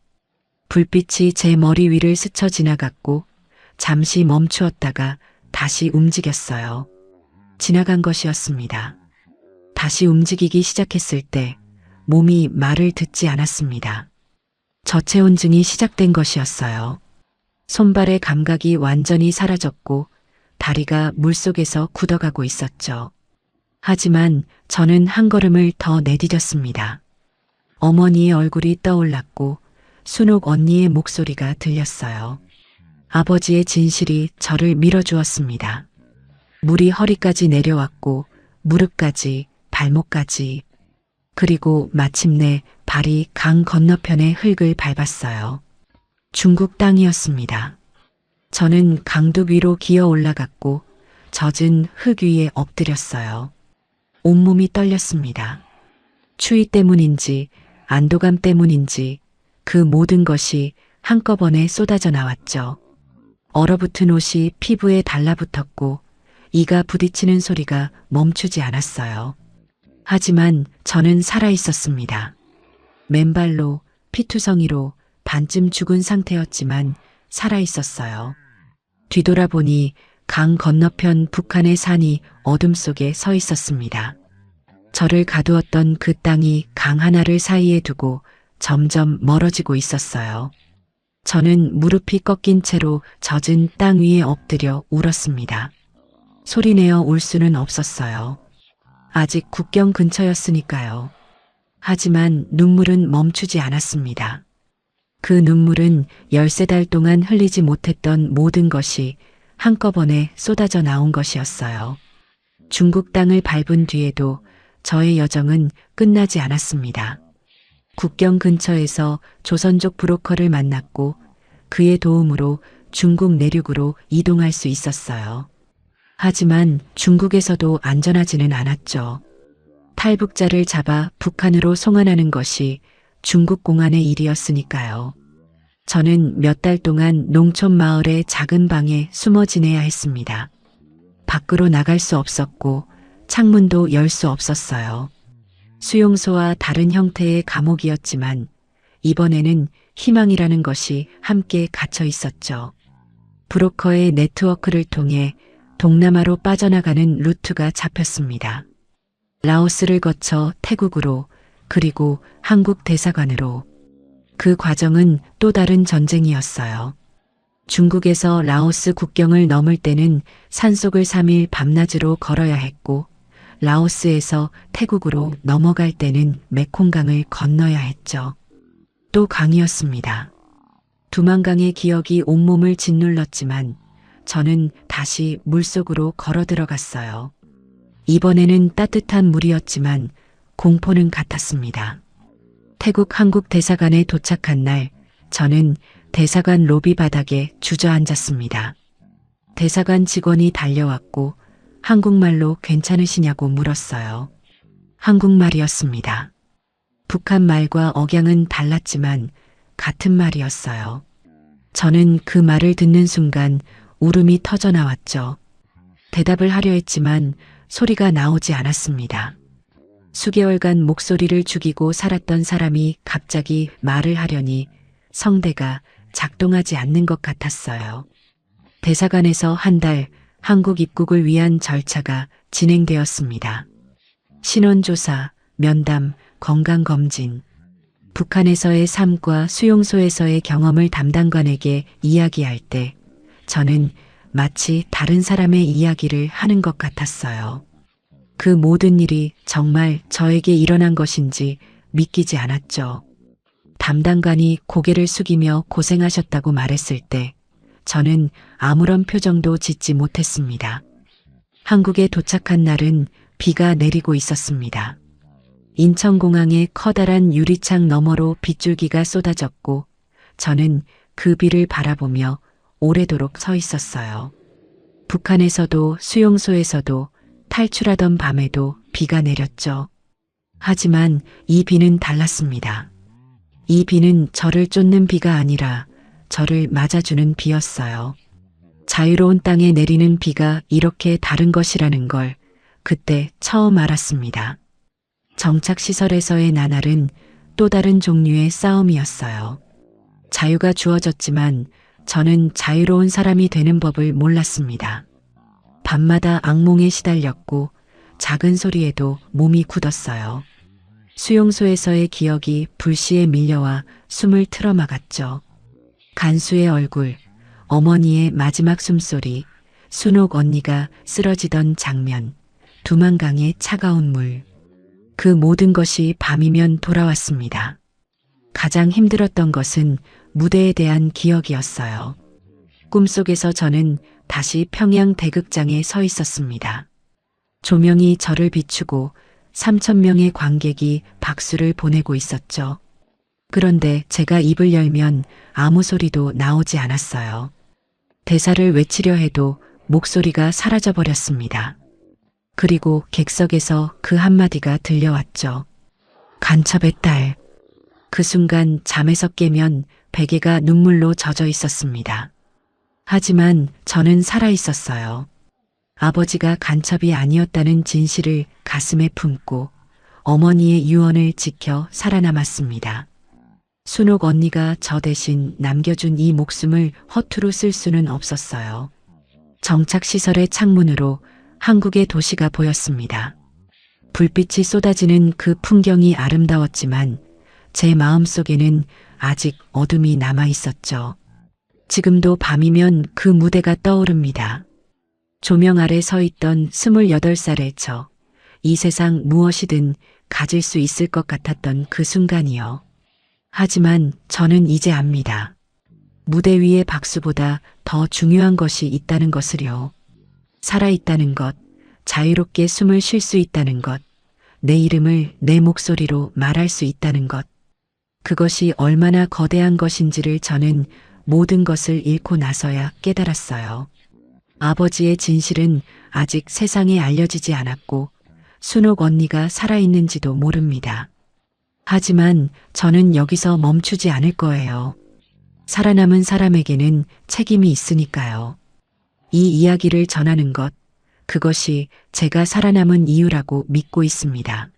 불빛이 제 머리 위를 스쳐 지나갔고 잠시 멈추었다가 다시 움직였어요. 지나간 것이었습니다. 다시 움직이기 시작했을 때 몸이 말을 듣지 않았습니다. 저체온증이 시작된 것이었어요. 손발의 감각이 완전히 사라졌고 다리가 물속에서 굳어가고 있었죠. 하지만 저는 한 걸음을 더 내디뎠습니다. 어머니의 얼굴이 떠올랐고 순옥 언니의 목소리가 들렸어요. 아버지의 진실이 저를 밀어주었습니다. 물이 허리까지 내려왔고 무릎까지, 발목까지, 그리고 마침내 발이 강 건너편의 흙을 밟았어요. 중국 땅이었습니다. 저는 강둑 위로 기어 올라갔고 젖은 흙 위에 엎드렸어요. 온몸이 떨렸습니다. 추위 때문인지 안도감 때문인지 그 모든 것이 한꺼번에 쏟아져 나왔죠. 얼어붙은 옷이 피부에 달라붙었고 이가 부딪히는 소리가 멈추지 않았어요. 하지만 저는 살아 있었습니다. 맨발로 피투성이로 반쯤 죽은 상태였지만 살아 있었어요. 뒤돌아보니 강 건너편 북한의 산이 어둠 속에 서 있었습니다. 저를 가두었던 그 땅이 강 하나를 사이에 두고 점점 멀어지고 있었어요. 저는 무릎이 꺾인 채로 젖은 땅 위에 엎드려 울었습니다. 소리내어 울 수는 없었어요. 아직 국경 근처였으니까요. 하지만 눈물은 멈추지 않았습니다. 그 눈물은 13달 동안 흘리지 못했던 모든 것이 한꺼번에 쏟아져 나온 것이었어요. 중국 땅을 밟은 뒤에도 저의 여정은 끝나지 않았습니다. 국경 근처에서 조선족 브로커를 만났고 그의 도움으로 중국 내륙으로 이동할 수 있었어요. 하지만 중국에서도 안전하지는 않았죠. 탈북자를 잡아 북한으로 송환하는 것이 중국 공안의 일이었으니까요. 저는 몇 달 동안 농촌 마을의 작은 방에 숨어 지내야 했습니다. 밖으로 나갈 수 없었고 창문도 열 수 없었어요. 수용소와 다른 형태의 감옥이었지만 이번에는 희망이라는 것이 함께 갇혀 있었죠. 브로커의 네트워크를 통해 동남아로 빠져나가는 루트가 잡혔습니다. 라오스를 거쳐 태국으로 그리고 한국 대사관으로. 그 과정은 또 다른 전쟁이었어요. 중국에서 라오스 국경을 넘을 때는 산속을 3일 밤낮으로 걸어야 했고 라오스에서 태국으로 넘어갈 때는 메콩강을 건너야 했죠. 또 강이었습니다. 두만강의 기억이 온몸을 짓눌렀지만 저는 다시 물속으로 걸어 들어갔어요. 이번에는 따뜻한 물이었지만 공포는 같았습니다. 태국 한국 대사관에 도착한 날 저는 대사관 로비 바닥에 주저앉았습니다. 대사관 직원이 달려왔고 한국말로 괜찮으시냐고 물었어요. 한국말이었습니다. 북한 말과 억양은 달랐지만 같은 말이었어요. 저는 그 말을 듣는 순간 울음이 터져 나왔죠. 대답을 하려 했지만 소리가 나오지 않았습니다. 수개월간 목소리를 죽이고 살았던 사람이 갑자기 말을 하려니 성대가 작동하지 않는 것 같았어요. 대사관에서 한 달 한국 입국을 위한 절차가 진행되었습니다. 신원조사, 면담, 건강검진. 북한에서의 삶과 수용소에서의 경험을 담당관에게 이야기할 때 저는 마치 다른 사람의 이야기를 하는 것 같았어요. 그 모든 일이 정말 저에게 일어난 것인지 믿기지 않았죠. 담당관이 고개를 숙이며 고생하셨다고 말했을 때 저는 아무런 표정도 짓지 못했습니다. 한국에 도착한 날은 비가 내리고 있었습니다. 인천공항의 커다란 유리창 너머로 빗줄기가 쏟아졌고 저는 그 비를 바라보며 오래도록 서 있었어요. 북한에서도 수용소에서도 탈출하던 밤에도 비가 내렸죠. 하지만 이 비는 달랐습니다. 이 비는 저를 쫓는 비가 아니라 저를 맞아주는 비였어요. 자유로운 땅에 내리는 비가 이렇게 다른 것이라는 걸 그때 처음 알았습니다. 정착시설에서의 나날은 또 다른 종류의 싸움이었어요. 자유가 주어졌지만 저는 자유로운 사람이 되는 법을 몰랐습니다. 밤마다 악몽에 시달렸고 작은 소리에도 몸이 굳었어요. 수용소에서의 기억이 불시에 밀려와 숨을 틀어막았죠. 간수의 얼굴, 어머니의 마지막 숨소리, 순옥 언니가 쓰러지던 장면, 두만강의 차가운 물. 그 모든 것이 밤이면 돌아왔습니다. 가장 힘들었던 것은 무대에 대한 기억이었어요. 꿈속에서 저는 다시 평양 대극장에 서 있었습니다. 조명이 저를 비추고 3,000명의 관객이 박수를 보내고 있었죠. 그런데 제가 입을 열면 아무 소리도 나오지 않았어요. 대사를 외치려 해도 목소리가 사라져버렸습니다. 그리고 객석에서 그 한마디가 들려왔죠. 간첩의 딸. 그 순간 잠에서 깨면 베개가 눈물로 젖어 있었습니다. 하지만 저는 살아 있었어요. 아버지가 간첩이 아니었다는 진실을 가슴에 품고 어머니의 유언을 지켜 살아남았습니다. 순옥 언니가 저 대신 남겨준 이 목숨을 허투루 쓸 수는 없었어요. 정착시설의 창문으로 한국의 도시가 보였습니다. 불빛이 쏟아지는 그 풍경이 아름다웠지만 제 마음속에는 아직 어둠이 남아 있었죠. 지금도 밤이면 그 무대가 떠오릅니다. 조명 아래 서 있던 28살의 저, 이 세상 무엇이든 가질 수 있을 것 같았던 그 순간이요. 하지만 저는 이제 압니다. 무대 위의 박수보다 더 중요한 것이 있다는 것을요. 살아있다는 것, 자유롭게 숨을 쉴 수 있다는 것, 내 이름을 내 목소리로 말할 수 있다는 것. 그것이 얼마나 거대한 것인지를 저는 모든 것을 잃고 나서야 깨달았어요. 아버지의 진실은 아직 세상에 알려지지 않았고 순옥 언니가 살아있는지도 모릅니다. 하지만 저는 여기서 멈추지 않을 거예요. 살아남은 사람에게는 책임이 있으니까요. 이 이야기를 전하는 것, 그것이 제가 살아남은 이유라고 믿고 있습니다.